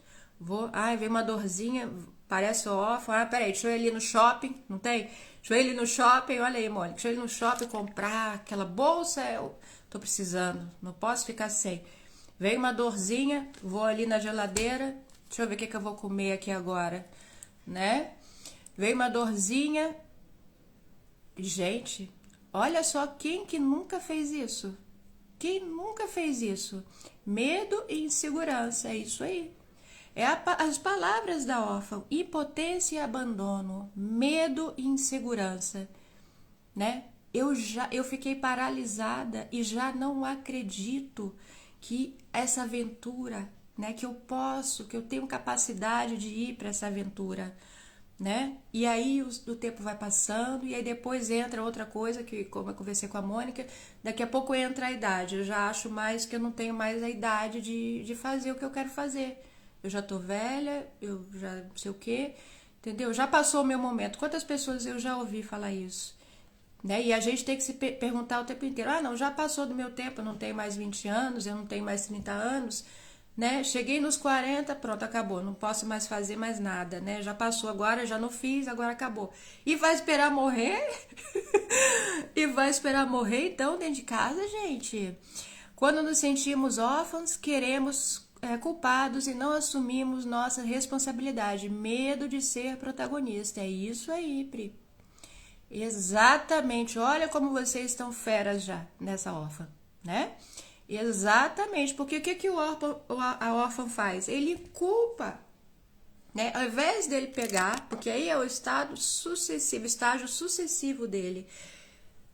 Speaker 1: Vem uma dorzinha, parece órfã. Ah, peraí, deixa eu ir ali no shopping, não tem? Deixa eu ir ali no shopping, olha aí, Mônica, deixa eu ir no shopping comprar aquela bolsa, eu tô precisando, não posso ficar sem. Vem uma dorzinha, vou ali na geladeira, deixa eu ver o que eu vou comer aqui agora, né? Vem uma dorzinha. Gente, olha só quem que nunca fez isso. Quem nunca fez isso? Medo e insegurança, é isso aí. As palavras da órfã: impotência e abandono, medo e insegurança, né? Eu fiquei paralisada e já não acredito que essa aventura, né, que eu tenho capacidade de ir para essa aventura, né? E aí o tempo vai passando e aí depois entra outra coisa que, como eu conversei com a Mônica, daqui a pouco entra a idade. Eu já acho mais que eu não tenho mais a idade de fazer o que eu quero fazer. Eu já tô velha, eu já não sei o quê, entendeu? Já passou o meu momento. Quantas pessoas eu já ouvi falar isso? Né? E a gente tem que se perguntar o tempo inteiro: ah, não, já passou do meu tempo, eu não tenho mais 20 anos, eu não tenho mais 30 anos, né? Cheguei nos 40, pronto, acabou, não posso mais fazer mais nada, né? Já passou agora, já não fiz, agora acabou. E vai esperar morrer? E vai esperar morrer então dentro de casa, gente? Quando nos sentimos órfãos, queremos culpados e não assumimos nossa responsabilidade, medo de ser protagonista. É isso aí, Pri. Exatamente. Olha como vocês estão feras já nessa órfã, né? Exatamente. Porque o que, que a órfã faz? Ele culpa, né? Ao invés dele pegar, porque aí é o estágio sucessivo dele.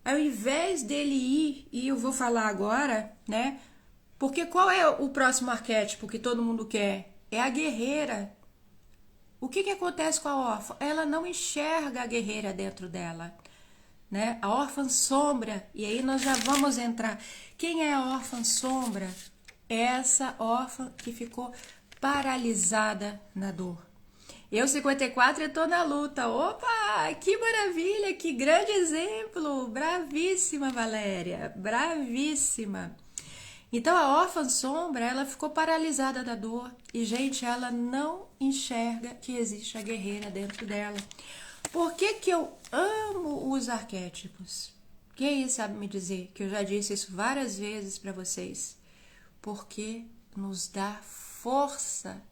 Speaker 1: Ao invés dele ir, e eu vou falar agora, né? Porque qual é o próximo arquétipo que todo mundo quer? É a guerreira. O que acontece com a órfã? Ela não enxerga a guerreira dentro dela, né? A órfã sombra, e aí nós já vamos entrar. Quem é a órfã sombra? É essa órfã que ficou paralisada na dor. Eu, 54, eu tô na luta. Opa, que maravilha, que grande exemplo. Bravíssima, Valéria, bravíssima. Então a órfã sombra, ela ficou paralisada da dor e, gente, ela não enxerga que existe a guerreira dentro dela. Por que que eu amo os arquétipos? Quem sabe me dizer que eu já disse isso várias vezes para vocês? Porque nos dá força,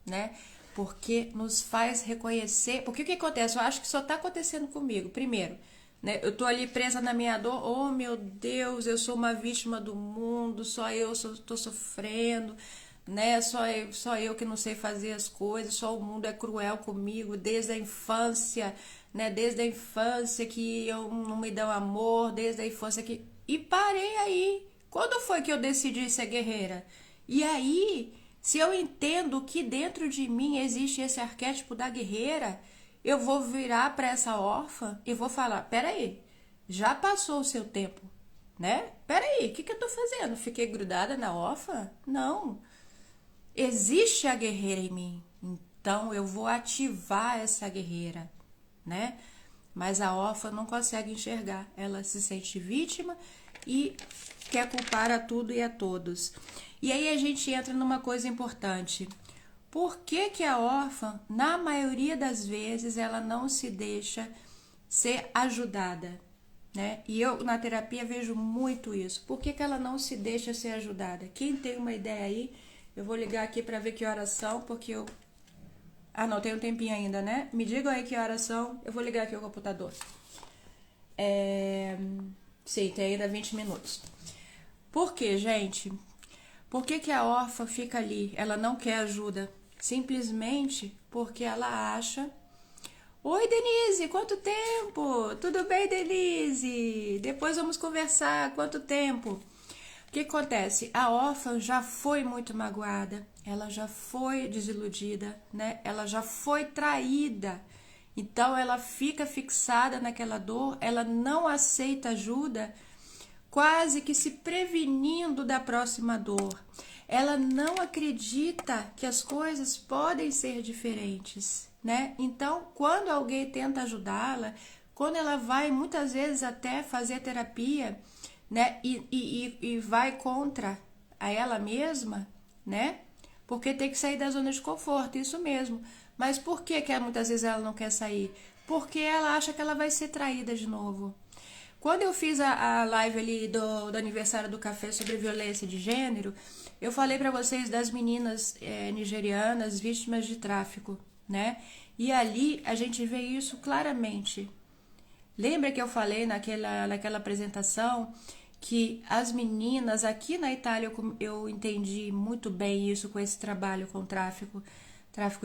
Speaker 1: né? Porque nos faz reconhecer. Porque o que acontece? Eu acho que só tá acontecendo comigo. Primeiro, né? Eu tô ali presa na minha dor. Oh, meu Deus, eu sou uma vítima do mundo. Só eu tô sofrendo, né? Só eu que não sei fazer as coisas. Só o mundo é cruel comigo desde a infância, né? Desde a infância que eu não me dão amor. Desde a infância que... E parei aí. Quando foi que eu decidi ser guerreira? E aí, se eu entendo que dentro de mim existe esse arquétipo da guerreira, eu vou virar para essa órfã e vou falar: peraí, já passou o seu tempo, né? Peraí, o que que eu tô fazendo? Fiquei grudada na órfã? Não. Existe a guerreira em mim, então eu vou ativar essa guerreira, né? Mas a órfã não consegue enxergar, ela se sente vítima e quer culpar a tudo e a todos. E aí a gente entra numa coisa importante. Por que que a órfã, na maioria das vezes, ela não se deixa ser ajudada, né? E eu na terapia vejo muito isso. Por que que ela não se deixa ser ajudada? Quem tem uma ideia aí? Eu vou ligar aqui para ver que horas são, porque eu... Ah, não, tem um tempinho ainda, né? Me digam aí que horas são. Eu vou ligar aqui o computador. Sim, tem ainda 20 minutos. Por quê, gente? Por que que a órfã fica ali? Ela não quer ajuda. Simplesmente porque ela acha... Oi, Denise, quanto tempo? Tudo bem, Denise? Depois vamos conversar. Quanto tempo? O que acontece? A órfã já foi muito magoada, ela já foi desiludida, né? Ela já foi traída. Então ela fica fixada naquela dor, ela não aceita ajuda, quase que se prevenindo da próxima dor. Ela não acredita que as coisas podem ser diferentes, né? Então, quando alguém tenta ajudá-la, quando ela vai muitas vezes até fazer terapia, né? E vai contra a ela mesma, né? Porque tem que sair da zona de conforto, isso mesmo. Mas por que que muitas vezes ela não quer sair? Porque ela acha que ela vai ser traída de novo. Quando eu fiz a live ali do aniversário do café sobre violência de gênero, eu falei para vocês das meninas nigerianas vítimas de tráfico, né? E ali a gente vê isso claramente. Lembra que eu falei naquela apresentação que as meninas aqui na Itália, eu entendi muito bem isso com esse trabalho com tráfico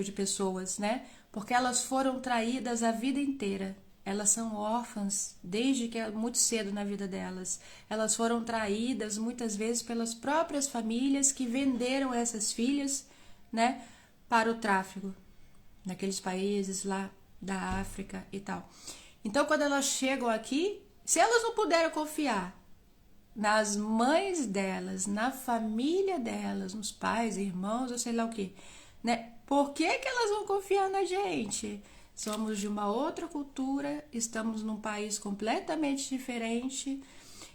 Speaker 1: de pessoas, né? Porque elas foram traídas a vida inteira. Elas são órfãs desde que é muito cedo na vida delas. Elas foram traídas muitas vezes pelas próprias famílias que venderam essas filhas, né, para o tráfico naqueles países lá da África e tal. Então, quando elas chegam aqui, se elas não puderam confiar nas mães delas, na família delas, nos pais, irmãos, ou sei lá o que, né? Por que que elas vão confiar na gente? Somos de uma outra cultura, estamos num país completamente diferente.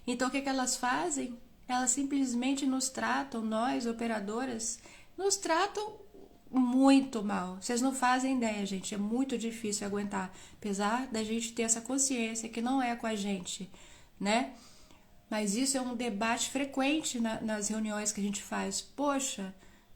Speaker 1: Então, o que que elas fazem? Elas simplesmente nos tratam, nós, operadoras, nos tratam muito mal. Vocês não fazem ideia, gente. É muito difícil aguentar. Apesar da gente ter essa consciência que não é com a gente, né? Mas isso é um debate frequente nas reuniões que a gente faz. Poxa,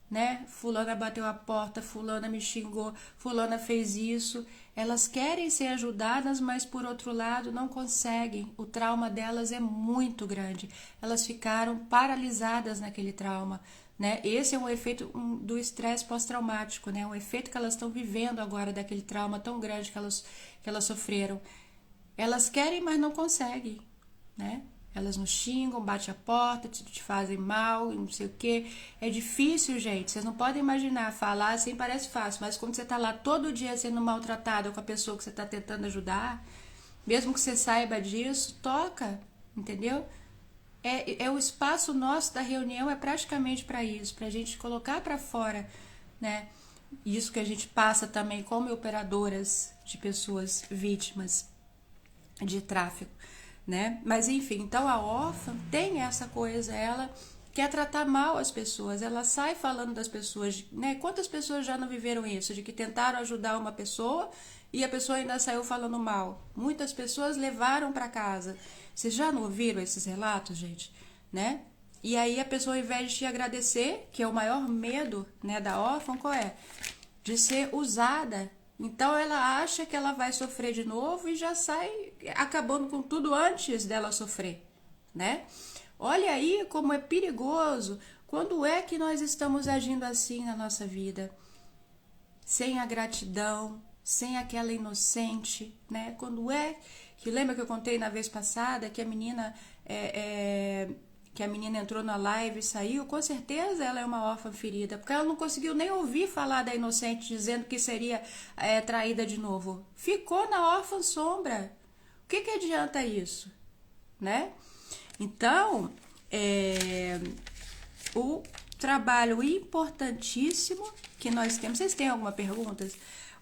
Speaker 1: né? Fulana bateu a porta, fulana me xingou, fulana fez isso. Elas querem ser ajudadas, mas por outro lado não conseguem. O trauma delas é muito grande. Elas ficaram paralisadas naquele trauma, né? Esse é um efeito do estresse pós-traumático, né? Um efeito que elas estão vivendo agora daquele trauma tão grande que elas sofreram. Elas querem, mas não conseguem, né? Elas nos xingam, batem a porta, te fazem mal, não sei o quê. É difícil, gente. Vocês não podem imaginar. Falar assim parece fácil, mas quando você tá lá todo dia sendo maltratado com a pessoa que você tá tentando ajudar, mesmo que você saiba disso, toca, entendeu? É o espaço nosso da reunião é praticamente para isso, pra gente colocar para fora, né? Isso que a gente passa também como operadoras de pessoas vítimas de tráfico, né? Mas enfim, então a órfã tem essa coisa, ela quer tratar mal as pessoas, ela sai falando das pessoas, né? Quantas pessoas já não viveram isso, de que tentaram ajudar uma pessoa e a pessoa ainda saiu falando mal? Muitas pessoas levaram para casa. Vocês já não ouviram esses relatos, gente, né? E aí a pessoa, ao invés de te agradecer, que é o maior medo, né, da órfã, qual é? De ser usada. Então ela acha que ela vai sofrer de novo e já sai acabando com tudo antes dela sofrer, né? Olha aí como é perigoso. Quando é que nós estamos agindo assim na nossa vida? Sem a gratidão, sem aquela inocente, né? Quando é que lembra que eu contei na vez passada que a menina entrou na live e saiu, com certeza ela é uma órfã ferida, porque ela não conseguiu nem ouvir falar da inocente dizendo que seria traída de novo. Ficou na órfã sombra. O que adianta isso, né? Então, o trabalho importantíssimo que nós temos... Vocês têm alguma pergunta?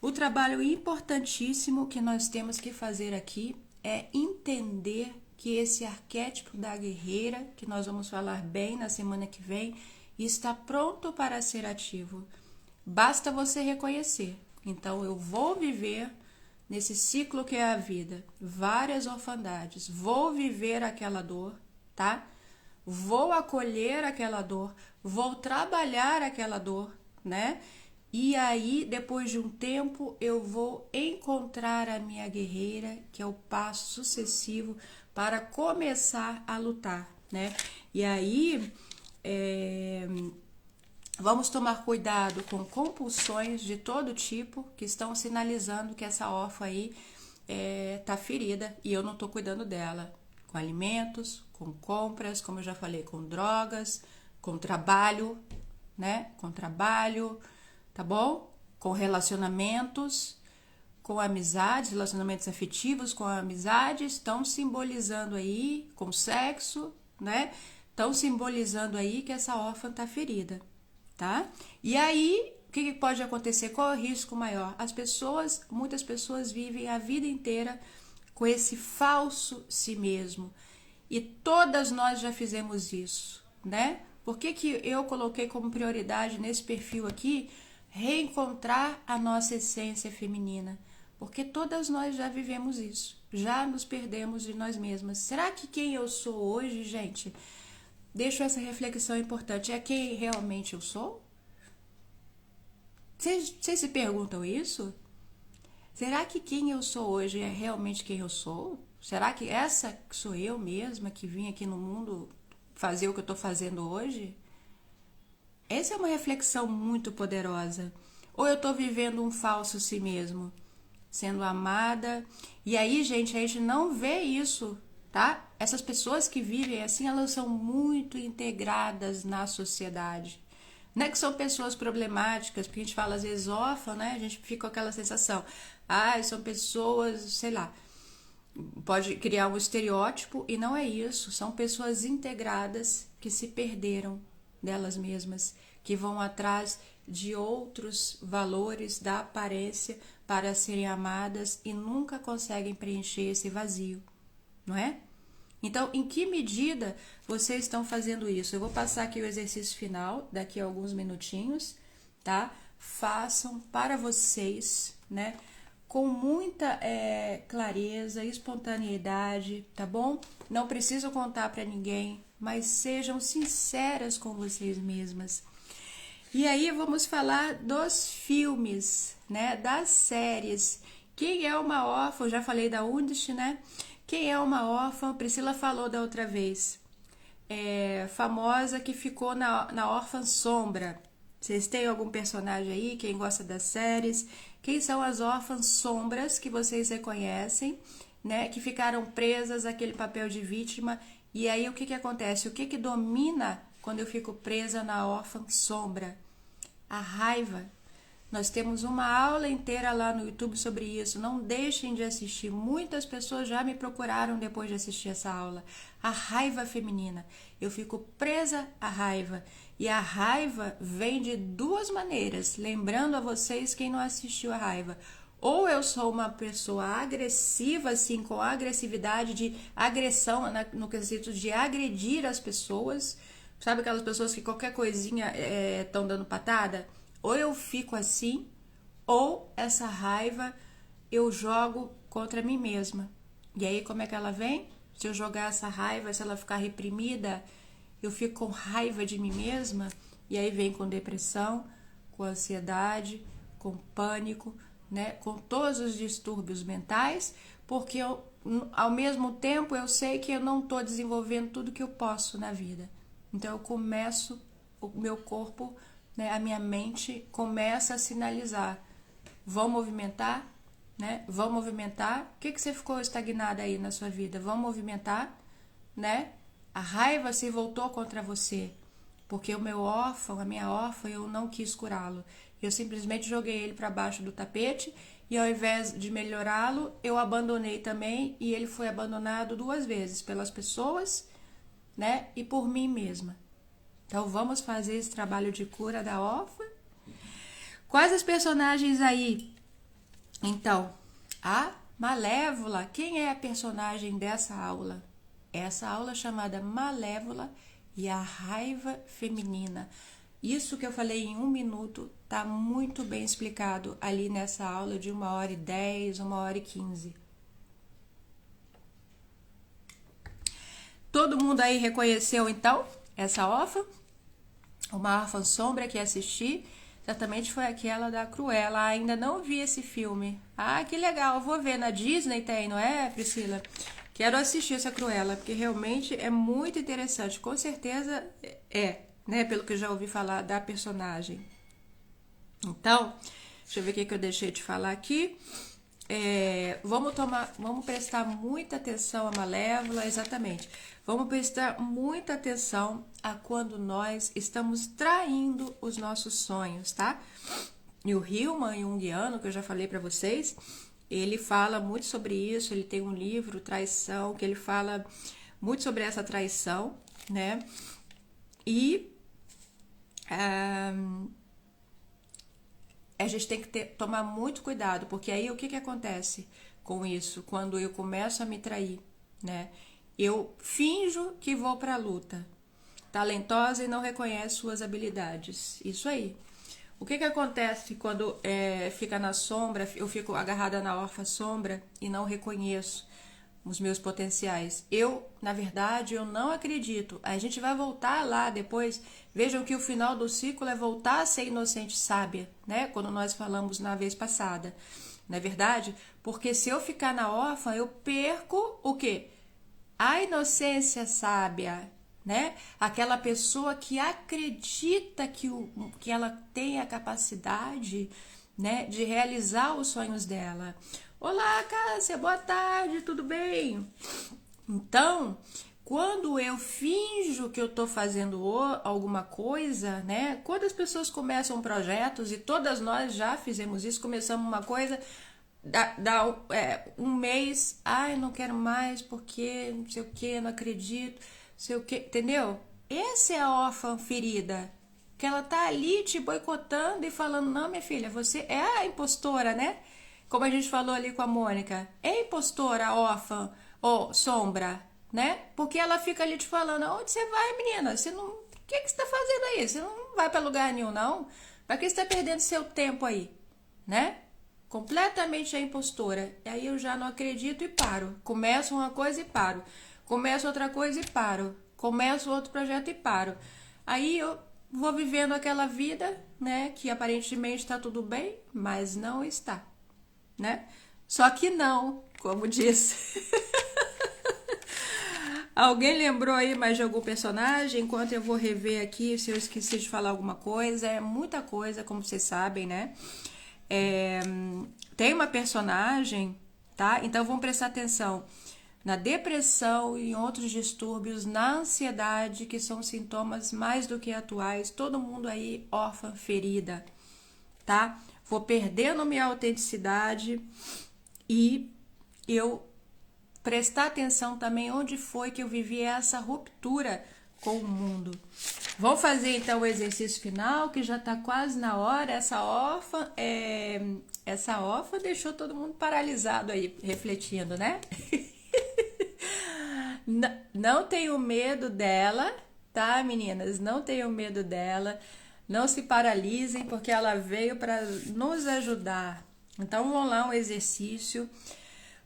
Speaker 1: O trabalho importantíssimo que nós temos que fazer aqui é entender que esse arquétipo da guerreira, que nós vamos falar bem na semana que vem, está pronto para ser ativo. Basta você reconhecer. Então, eu vou viver nesse ciclo que é a vida, várias orfandades, vou viver aquela dor, tá? Vou acolher aquela dor, vou trabalhar aquela dor, né? E aí, depois de um tempo, eu vou encontrar a minha guerreira, que é o passo sucessivo para começar a lutar, né? E aí, vamos tomar cuidado com compulsões de todo tipo que estão sinalizando que essa órfã aí tá ferida e eu não tô cuidando dela. Com alimentos, com compras, como eu já falei, com drogas, com trabalho, né? Com trabalho, tá bom? Com relacionamentos, com amizades, relacionamentos afetivos, com amizades, estão simbolizando aí, com sexo, né? Estão simbolizando aí que essa órfã tá ferida, tá? E aí, o que pode acontecer? Qual é o risco maior? Muitas pessoas vivem a vida inteira com esse falso si mesmo. E todas nós já fizemos isso, né? Por que eu coloquei como prioridade nesse perfil aqui reencontrar a nossa essência feminina? Porque todas nós já vivemos isso, já nos perdemos de nós mesmas. Será que quem eu sou hoje, gente, deixo essa reflexão importante, é quem realmente eu sou? Vocês se perguntam isso? Será que quem eu sou hoje é realmente quem eu sou? Será que essa sou eu mesma que vim aqui no mundo fazer o que eu estou fazendo hoje? Essa é uma reflexão muito poderosa. Ou eu estou vivendo um falso si mesmo, sendo amada? E aí, gente, a gente não vê isso, tá? Essas pessoas que vivem assim, elas são muito integradas na sociedade. Não é que são pessoas problemáticas, porque a gente fala às vezes órfã, né? A gente fica com aquela sensação, são pessoas, sei lá, pode criar um estereótipo e não é isso. São pessoas integradas que se perderam delas mesmas, que vão atrás de outros valores da aparência para serem amadas e nunca conseguem preencher esse vazio, não é? Então, em que medida vocês estão fazendo isso? Eu vou passar aqui o exercício final, daqui a alguns minutinhos, tá? Façam para vocês, né? Com muita clareza, espontaneidade, tá bom? Não preciso contar para ninguém, mas sejam sinceras com vocês mesmas. E aí vamos falar dos filmes, né? Das séries. Quem é uma órfã? Eu já falei da Undicht, né? Quem é uma órfã? Priscila falou da outra vez. Famosa que ficou na Órfã Sombra. Vocês têm algum personagem aí? Quem gosta das séries? Quem são as órfãs sombras que vocês reconhecem, né? Que ficaram presas àquele papel de vítima. E aí o que acontece? O que domina quando eu fico presa na órfã sombra? A raiva. Nós temos uma aula inteira lá no YouTube sobre isso. Não deixem de assistir. Muitas pessoas já me procuraram depois de assistir essa aula. A raiva feminina. Eu fico presa à raiva. E a raiva vem de duas maneiras. Lembrando a vocês, quem não assistiu a raiva. Ou eu sou uma pessoa agressiva, assim, com agressividade de agressão, no quesito de agredir as pessoas. Sabe aquelas pessoas que qualquer coisinha estão dando patada? Ou eu fico assim, ou essa raiva eu jogo contra mim mesma. E aí como é que ela vem? Se eu jogar essa raiva, se ela ficar reprimida, eu fico com raiva de mim mesma. E aí vem com depressão, com ansiedade, com pânico, né? Com todos os distúrbios mentais, porque ao mesmo tempo eu sei que eu não estou desenvolvendo tudo que eu posso na vida. Então eu começo, o meu corpo, né, a minha mente começa a sinalizar. Vão movimentar, né? Vão movimentar. O que você ficou estagnada aí na sua vida? Vão movimentar, né? A raiva se voltou contra você. Porque o meu órfão, a minha órfã, eu não quis curá-lo. Eu simplesmente joguei ele para baixo do tapete e ao invés de melhorá-lo, eu abandonei também e ele foi abandonado 2 vezes pelas pessoas, né? E por mim mesma. Então vamos fazer esse trabalho de cura da órfã. Quais as personagens aí? Então, a Malévola. Quem é a personagem dessa aula? Essa aula é chamada Malévola e a raiva feminina. Isso que eu falei em 1 minuto tá muito bem explicado ali nessa aula de 1h10, 1h15. Todo mundo aí reconheceu então essa órfã? Uma órfã sombra que assisti, exatamente foi aquela da Cruella. Ainda não vi esse filme. Ah, que legal, eu vou ver. Na Disney tem, não é, Priscila? Quero assistir essa Cruella, porque realmente é muito interessante. Com certeza né? Pelo que eu já ouvi falar da personagem. Então, deixa eu ver o que eu deixei de falar aqui. Vamos prestar muita atenção à Malévola, exatamente. Vamos prestar muita atenção a quando nós estamos traindo os nossos sonhos, tá? E o Hillman Jungiano, que eu já falei para vocês, ele fala muito sobre isso. Ele tem um livro, Traição, que ele fala muito sobre essa traição, né? E a gente tem que tomar muito cuidado, porque aí o que acontece com isso? Quando eu começo a me trair, né? Eu finjo que vou para a luta, talentosa e não reconhece suas habilidades. Isso aí. O que acontece quando fica na sombra, eu fico agarrada na órfã sombra e não reconheço os meus potenciais? Na verdade, eu não acredito. A gente vai voltar lá depois. Vejam que o final do ciclo é voltar a ser inocente sábia, né? Quando nós falamos na vez passada. Não é verdade? Porque se eu ficar na órfã, eu perco o quê? A inocência sábia, né? Aquela pessoa que acredita que ela tem a capacidade, né, de realizar os sonhos dela. Olá, Cássia, boa tarde, tudo bem? Então, quando eu finjo que eu estou fazendo alguma coisa, né? Quando as pessoas começam projetos, e todas nós já fizemos isso, começamos uma coisa, dá um mês, ai, não quero mais porque não sei o que, não acredito, não sei o que, entendeu? Essa é a órfã ferida, que ela tá ali te boicotando e falando, não, minha filha, você é a impostora, né? Como a gente falou ali com a Mônica, é impostora, a órfã ou sombra, né? Porque ela fica ali te falando, onde você vai, menina? Você não, o que você tá fazendo aí? Você não vai para lugar nenhum, não? Pra que você tá perdendo seu tempo aí, né? Completamente a impostora. E aí eu já não acredito e paro. Começo uma coisa e paro. Começo outra coisa e paro. Começo outro projeto e paro. Aí eu vou vivendo aquela vida, né? Que aparentemente está tudo bem, mas não está, né? Só que não, como disse. Alguém lembrou aí mais de algum personagem? Enquanto eu vou rever aqui, se eu esqueci de falar alguma coisa. É muita coisa, como vocês sabem, né? Tem uma personagem, tá? Então vamos prestar atenção na depressão e em outros distúrbios, na ansiedade, que são sintomas mais do que atuais. Todo mundo aí órfã, ferida, tá? Vou perdendo minha autenticidade e eu prestar atenção também onde foi que eu vivi essa ruptura com o mundo. Vamos fazer então o exercício final, que já tá quase na hora. Essa órfã deixou todo mundo paralisado aí, refletindo, né? Não tenho medo dela, tá, meninas? Não tenham medo dela. Não se paralisem, porque ela veio para nos ajudar. Então, vamos lá, um exercício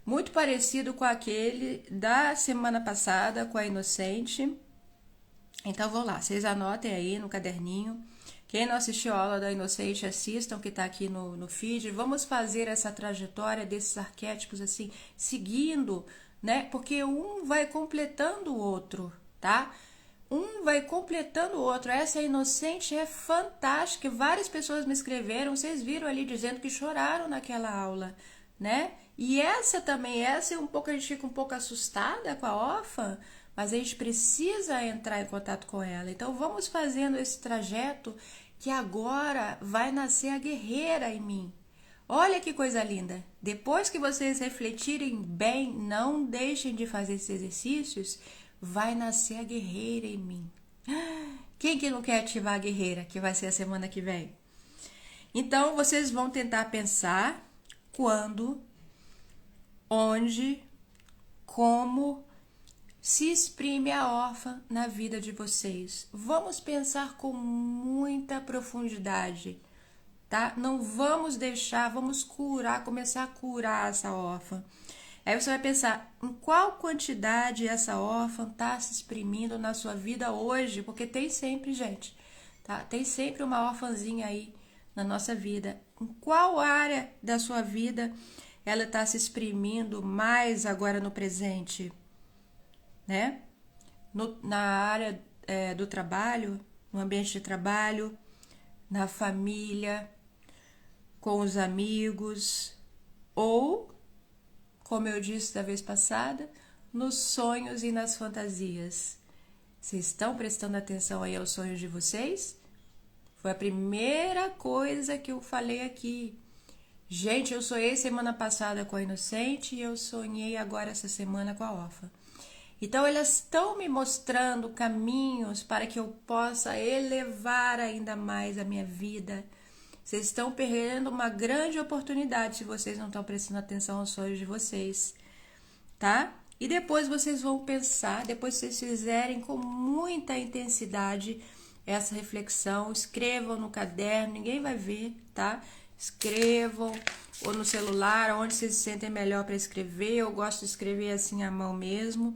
Speaker 1: muito parecido com aquele da semana passada, com a Inocente. Então, vamos lá, vocês anotem aí no caderninho. Quem não assistiu a aula da Inocente, assistam, que tá aqui no feed. Vamos fazer essa trajetória desses arquétipos, assim, seguindo, né? Porque um vai completando o outro, tá? Um vai completando o outro. Essa Inocente é fantástica. Várias pessoas me escreveram, vocês viram ali dizendo que choraram naquela aula, né? E essa também, essa é um pouco, a gente fica um pouco assustada com a órfã, mas a gente precisa entrar em contato com ela. Então vamos fazendo esse trajeto, que agora vai nascer a guerreira em mim. Olha que coisa linda. Depois que vocês refletirem bem, não deixem de fazer esses exercícios, vai nascer a guerreira em mim. Quem que não quer ativar a guerreira, que vai ser a semana que vem? Então, vocês vão tentar pensar quando, onde, como se exprime a órfã na vida de vocês. Vamos pensar com muita profundidade, tá? Não vamos deixar, vamos curar, começar a curar essa órfã. Aí você vai pensar em qual quantidade essa órfã está se exprimindo na sua vida hoje, porque tem sempre, gente, tá? Tem sempre uma órfãzinha aí na nossa vida. Em qual área da sua vida ela está se exprimindo mais agora no presente, né? Na área do trabalho, no ambiente de trabalho, na família, com os amigos, ou, como eu disse da vez passada, nos sonhos e nas fantasias. Vocês estão prestando atenção aí aos sonhos de vocês? Foi a primeira coisa que eu falei aqui. Gente, eu sonhei semana passada com a Inocente e eu sonhei agora essa semana com a órfã. Então, elas estão me mostrando caminhos para que eu possa elevar ainda mais a minha vida. Vocês estão perdendo uma grande oportunidade se vocês não estão prestando atenção aos sonhos de vocês, tá? E depois vocês vão pensar, depois vocês fizerem com muita intensidade essa reflexão, escrevam no caderno, ninguém vai ver, tá? Escrevam, ou no celular, onde vocês se sentem melhor para escrever. Eu gosto de escrever assim à mão mesmo.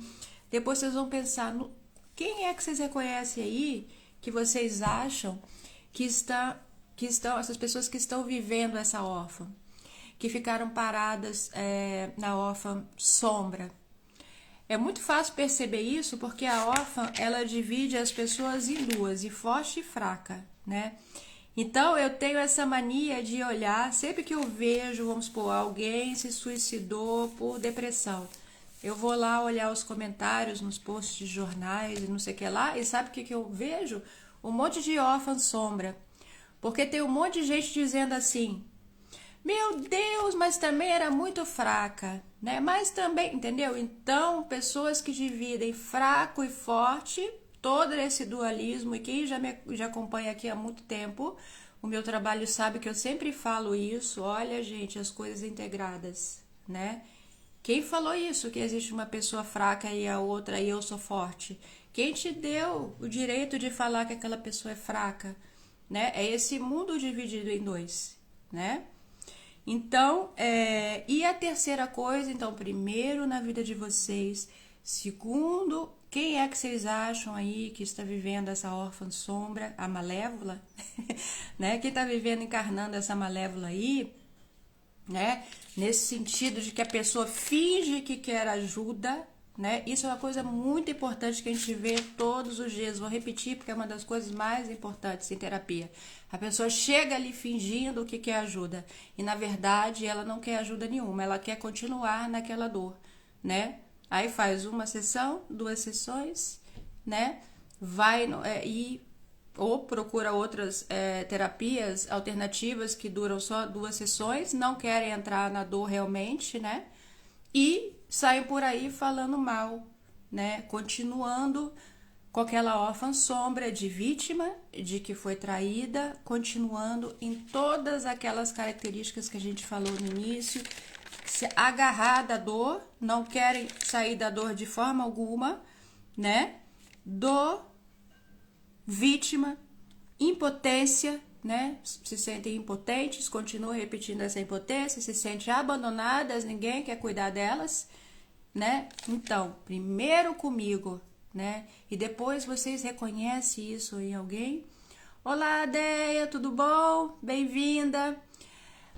Speaker 1: Depois vocês vão pensar no quem é que vocês reconhecem aí que vocês acham que estão essas pessoas que estão vivendo essa órfã, que ficaram paradas na órfã sombra. É muito fácil perceber isso porque a órfã, ela divide as pessoas em duas, em forte e fraca, né? Então, eu tenho essa mania de olhar, sempre que eu vejo, vamos supor, alguém se suicidou por depressão, eu vou lá olhar os comentários nos posts de jornais e não sei o que lá, e sabe o que eu vejo? Um monte de órfã sombra. Porque tem um monte de gente dizendo assim, meu Deus, mas também era muito fraca, né? Mas também, entendeu? Então, pessoas que dividem fraco e forte, todo esse dualismo, e quem já acompanha aqui há muito tempo, o meu trabalho sabe que eu sempre falo isso, olha, gente, as coisas integradas, né? Quem falou isso, que existe uma pessoa fraca e a outra e eu sou forte? Quem te deu o direito de falar que aquela pessoa é fraca? Né? É esse mundo dividido em dois, né? Então, e a terceira coisa, então, primeiro na vida de vocês, segundo, quem é que vocês acham aí que está vivendo essa órfã sombra, a malévola, né? Quem está vivendo, encarnando essa malévola aí, né? Nesse sentido de que a pessoa finge que quer ajuda, né? Isso é uma coisa muito importante que a gente vê todos os dias. Vou repetir porque é uma das coisas mais importantes em terapia. A pessoa chega ali fingindo que quer ajuda e na verdade ela não quer ajuda nenhuma, ela quer continuar naquela dor, né? Aí faz uma sessão, 2 sessões, né? Vai ou procura outras terapias alternativas que duram só 2 sessões, não querem entrar na dor realmente, né? E saem por aí falando mal, né? Continuando com aquela órfã sombra de vítima, de que foi traída, continuando em todas aquelas características que a gente falou no início, se agarrar da dor, não querem sair da dor de forma alguma, né? Dor, vítima, impotência, né? Se sentem impotentes, continuam repetindo essa impotência, se sentem abandonadas, ninguém quer cuidar delas, né? Então, primeiro comigo, né? E depois vocês reconhecem isso em alguém. Olá, Deia, tudo bom? Bem-vinda!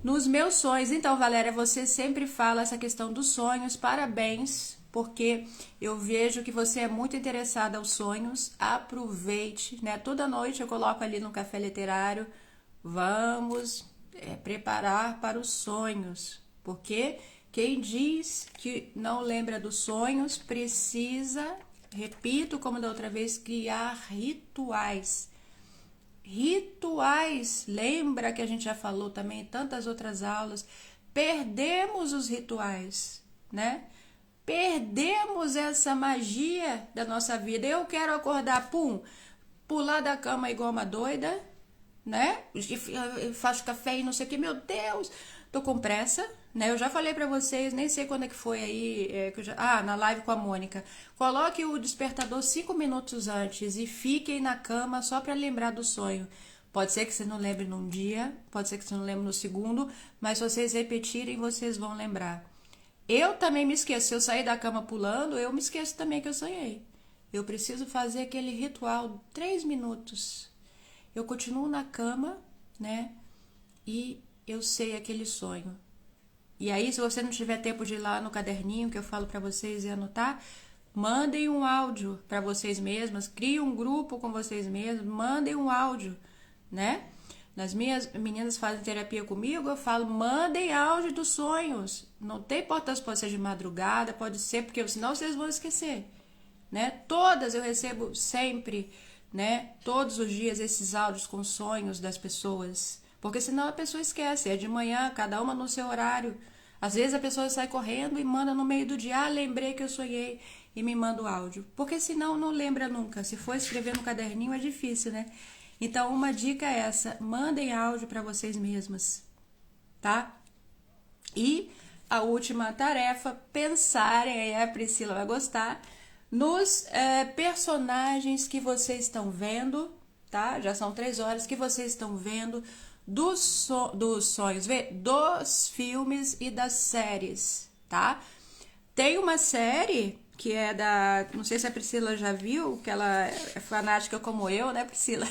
Speaker 1: Nos meus sonhos, então, Valéria, você sempre fala essa questão dos sonhos, parabéns, porque eu vejo que você é muito interessada aos sonhos, aproveite, né? Toda noite eu coloco ali no Café Literário, vamos preparar para os sonhos, porque quem diz que não lembra dos sonhos precisa, repito como da outra vez, criar rituais. Rituais, lembra que a gente já falou também em tantas outras aulas, perdemos os rituais, né? perdemos essa magia da nossa vida. Eu quero acordar, pular da cama igual uma doida, né? Eu faço café e não sei o que, meu Deus, tô com pressa, né? Eu já falei pra vocês, nem sei quando é que foi aí, na live com a Mônica. Coloque o despertador 5 minutos antes e fiquem na cama só pra lembrar do sonho. Pode ser que você não lembre num dia, pode ser que você não lembre no segundo, mas se vocês repetirem, vocês vão lembrar. Eu também me esqueço, se eu sair da cama pulando, eu me esqueço também que eu sonhei. Eu preciso fazer aquele ritual 3 minutos. Eu continuo na cama, né? E eu sei aquele sonho. E aí, se você não tiver tempo de ir lá no caderninho que eu falo para vocês e anotar, mandem um áudio para vocês mesmas, criem um grupo com vocês mesmos, mandem um áudio, né? Nas minhas meninas fazem terapia comigo, eu falo, mandem áudio dos sonhos. Não tem importância, pode ser de madrugada, pode ser, porque senão vocês vão esquecer, né? Todas eu recebo sempre, né? Todos os dias esses áudios com sonhos das pessoas, porque senão a pessoa esquece. É de manhã, cada uma no seu horário. Às vezes a pessoa sai correndo e manda no meio do dia, lembrei que eu sonhei, e me manda o áudio, porque senão não lembra nunca. Se for escrever no caderninho é difícil, né? Então uma dica é essa, mandem áudio para vocês mesmas, tá? E a última tarefa, pensarem, aí a Priscila vai gostar, nos personagens que vocês estão vendo, tá? Já são 3 horas que vocês estão vendo dos sonhos, dos filmes e das séries, tá? Tem uma série que é não sei se a Priscila já viu, que ela é fanática como eu, né, Priscila?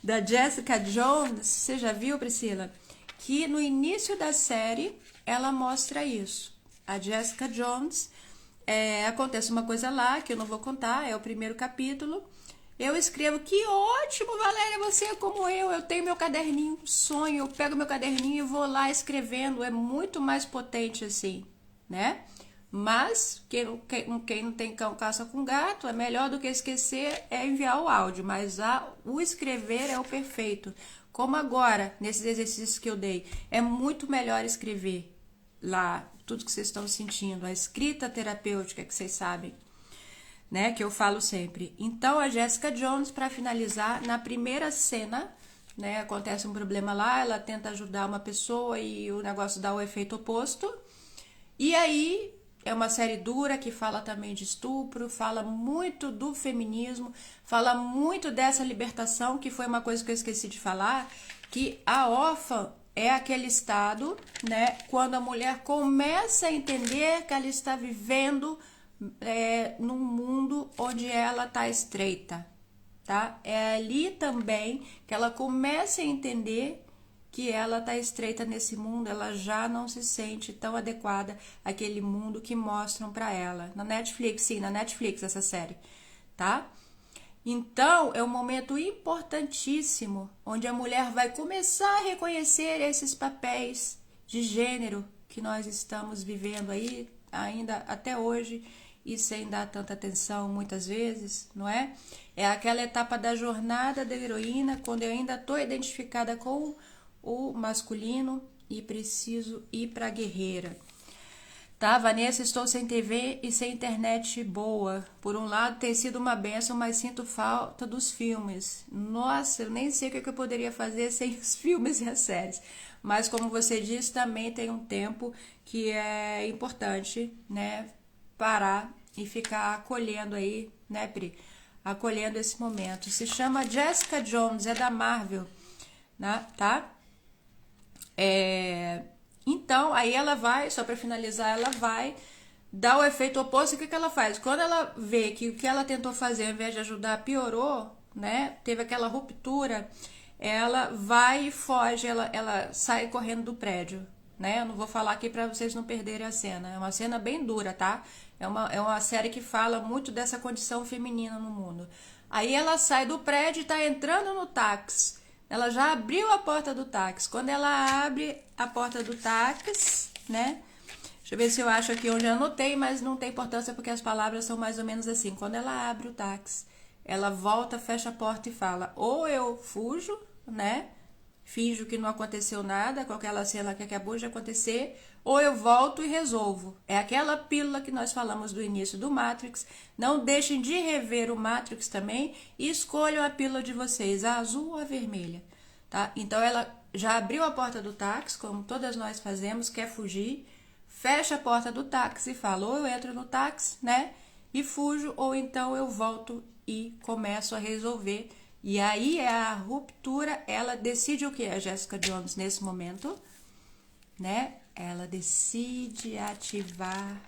Speaker 1: Da Jessica Jones, você já viu, Priscila? Que no início da série ela mostra isso. A Jessica Jones, acontece uma coisa lá que eu não vou contar, é o primeiro capítulo. Eu escrevo, que ótimo, Valéria, você é como eu tenho meu caderninho, sonho, eu pego meu caderninho e vou lá escrevendo, é muito mais potente assim, né? Mas quem não tem cão caça com gato, é melhor do que esquecer é enviar o áudio, mas o escrever é o perfeito. Como agora, nesses exercícios que eu dei, é muito melhor escrever lá tudo que vocês estão sentindo, a escrita terapêutica que vocês sabem, né, que eu falo sempre. Então, a Jessica Jones, para finalizar, na primeira cena, né, acontece um problema lá, ela tenta ajudar uma pessoa e o negócio dá o efeito oposto. E aí, é uma série dura que fala também de estupro, fala muito do feminismo, fala muito dessa libertação, que foi uma coisa que eu esqueci de falar, que a órfã é aquele estado, né, quando a mulher começa a entender que ela está vivendo num mundo onde ela tá estreita, tá? É ali também que ela começa a entender que ela tá estreita nesse mundo, ela já não se sente tão adequada àquele mundo que mostram para ela. Na Netflix, sim, na Netflix essa série, tá? Então, é um momento importantíssimo onde a mulher vai começar a reconhecer esses papéis de gênero que nós estamos vivendo aí ainda até hoje e sem dar tanta atenção muitas vezes, não é? É aquela etapa da jornada da heroína, quando eu ainda estou identificada com o masculino e preciso ir para a guerreira. Tá, Vanessa, estou sem TV e sem internet boa. Por um lado tem sido uma bênção, mas sinto falta dos filmes. Nossa, eu nem sei o que eu poderia fazer sem os filmes e as séries. Mas como você disse, também tem um tempo que é importante, né, parar e ficar acolhendo aí, né, Pri? Acolhendo esse momento. Se chama Jessica Jones, é da Marvel, né, tá? Então, aí ela vai, só para finalizar, ela vai dar o efeito oposto. O que ela faz? Quando ela vê que o que ela tentou fazer, ao invés de ajudar, piorou, né? Teve aquela ruptura, ela vai e foge, ela sai correndo do prédio, né? Eu não vou falar aqui para vocês não perderem a cena. É uma cena bem dura, tá? É uma série que fala muito dessa condição feminina no mundo. Aí ela sai do prédio e tá entrando no táxi. Ela já abriu a porta do táxi. Quando ela abre a porta do táxi, né? Deixa eu ver se eu acho aqui onde eu anotei, mas não tem importância porque as palavras são mais ou menos assim. Quando ela abre o táxi, ela volta, fecha a porta e fala: ou eu fujo, né? finjo que não aconteceu nada com aquela cena que acabou de acontecer, ou eu volto e resolvo. É aquela pílula que nós falamos do início do Matrix. Não deixem de rever o Matrix também e escolham a pílula de vocês, a azul ou a vermelha, tá? Então ela já abriu a porta do táxi, como todas nós fazemos, quer fugir, fecha a porta do táxi e fala, ou eu entro no táxi, né, e fujo, ou então eu volto e começo a resolver. E aí é a ruptura, ela decide o que a Jessica Jones nesse momento, né? Ela decide ativar,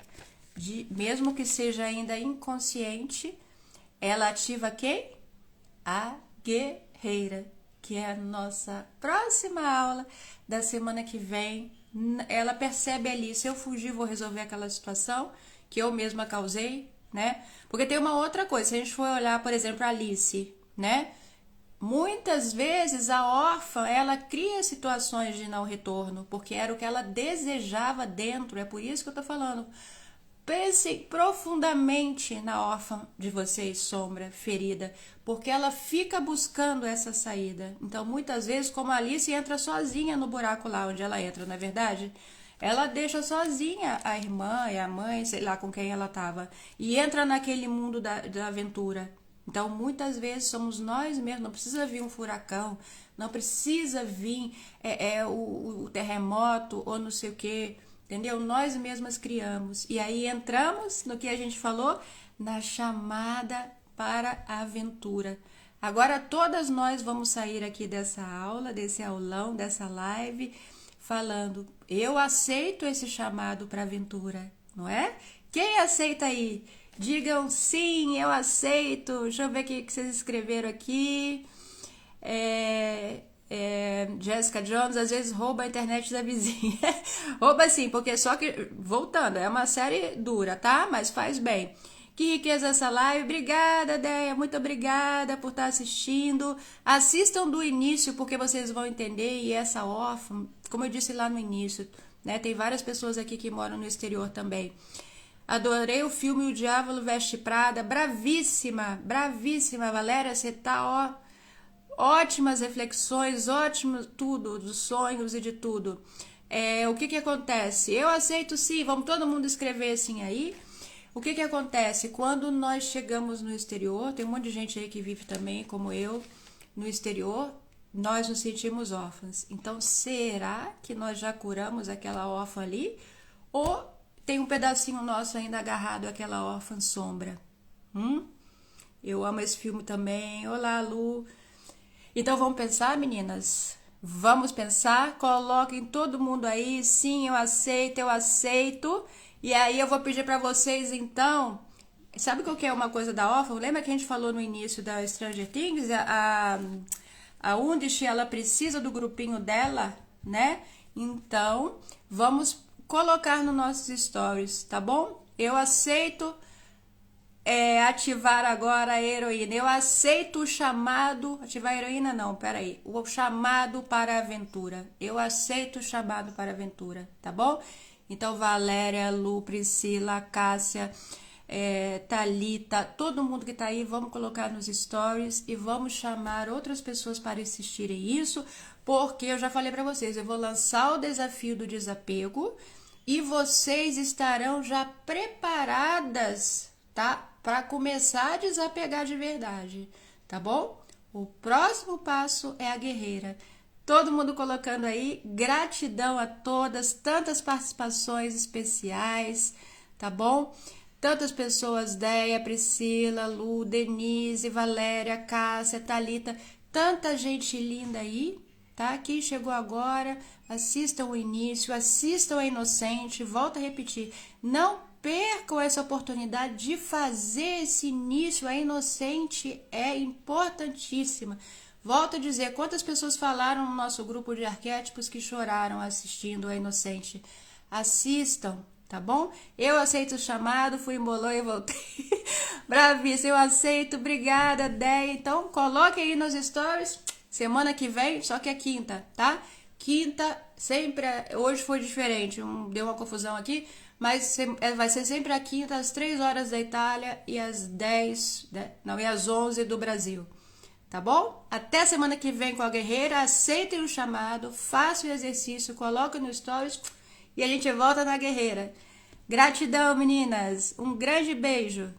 Speaker 1: mesmo que seja ainda inconsciente, ela ativa quem? A guerreira, que é a nossa próxima aula da semana que vem. Ela percebe ali, se eu fugir, vou resolver aquela situação que eu mesma causei, né? Porque tem uma outra coisa, se a gente for olhar, por exemplo, a Alice, né? Muitas vezes a órfã, ela cria situações de não retorno, porque era o que ela desejava dentro, é por isso que eu tô falando. Pensem profundamente na órfã de vocês, sombra, ferida, porque ela fica buscando essa saída. Então, muitas vezes, como a Alice entra sozinha no buraco lá onde ela entra, não é verdade? Ela deixa sozinha a irmã e a mãe, sei lá com quem ela estava, e entra naquele mundo da aventura. Então, muitas vezes somos nós mesmos, não precisa vir um furacão, não precisa vir o terremoto ou não sei o quê, entendeu? Nós mesmas criamos. E aí entramos no que a gente falou, na chamada para a aventura. Agora, todas nós vamos sair aqui dessa aula, desse aulão, dessa live, falando, eu aceito esse chamado para a aventura, não é? Quem aceita aí? Digam sim, eu aceito. Deixa eu ver o que vocês escreveram aqui. Jessica Jones às vezes rouba a internet da vizinha. Rouba sim, porque só que, voltando, é uma série dura, tá? Mas faz bem. Que riqueza essa live. Obrigada, Deia. Muito obrigada por estar assistindo. Assistam do início, porque vocês vão entender. E essa órfã, como eu disse lá no início, né? Tem várias pessoas aqui que moram no exterior também. Adorei o filme O Diabo Veste Prada. Bravíssima, bravíssima, Valéria. Você tá, ótimas reflexões, ótimo tudo, dos sonhos e de tudo. O que acontece? Eu aceito sim, vamos todo mundo escrever assim aí. O que acontece? Quando nós chegamos no exterior, tem um monte de gente aí que vive também, como eu, no exterior, nós nos sentimos órfãs. Então, será que nós já curamos aquela órfã ali? Ou tem um pedacinho nosso ainda agarrado àquela órfã sombra? Eu amo esse filme também. Olá, Lu. Então, vamos pensar, meninas? Vamos pensar? Coloquem todo mundo aí. Sim, eu aceito, eu aceito. E aí, eu vou pedir para vocês, então... Sabe qual que é uma coisa da órfã? Lembra que a gente falou no início da Stranger Things? A Undish, ela precisa do grupinho dela, né? Então, vamos colocar nos nossos stories, tá bom? Eu aceito ativar agora a heroína. Eu aceito o chamado... Ativar a heroína não, peraí. O chamado para a aventura. Eu aceito o chamado para a aventura, tá bom? Então, Valéria, Lu, Priscila, Cássia, Thalita, todo mundo que tá aí, vamos colocar nos stories e vamos chamar outras pessoas para assistirem isso, porque eu já falei para vocês, eu vou lançar o desafio do desapego e vocês estarão já preparadas, tá? Para começar a desapegar de verdade, tá bom? O próximo passo é a guerreira. Todo mundo colocando aí, gratidão a todas, tantas participações especiais, tá bom? Tantas pessoas, Deia, Priscila, Lu, Denise, Valéria, Cássia, Thalita, tanta gente linda aí, tá? Quem chegou agora, assistam o início, assistam a Inocente, volto a repetir, não percam essa oportunidade de fazer esse início, a Inocente é importantíssima. Volto a dizer, quantas pessoas falaram no nosso grupo de arquétipos que choraram assistindo a Inocente? Assistam, tá bom? Eu aceito o chamado, fui embolou e voltei. Bravíssimo, eu aceito, obrigada, Deia. Então, coloque aí nos stories, semana que vem, só que é quinta, tá? Quinta, sempre, hoje foi diferente, deu uma confusão aqui, mas vai ser sempre a quinta, às 3 horas da Itália e às 10, não, e às 11 do Brasil. tá bom? Até semana que vem com a guerreira. Aceitem o chamado, façam o exercício, coloquem no stories e a gente volta na guerreira. Gratidão, meninas. Um grande beijo.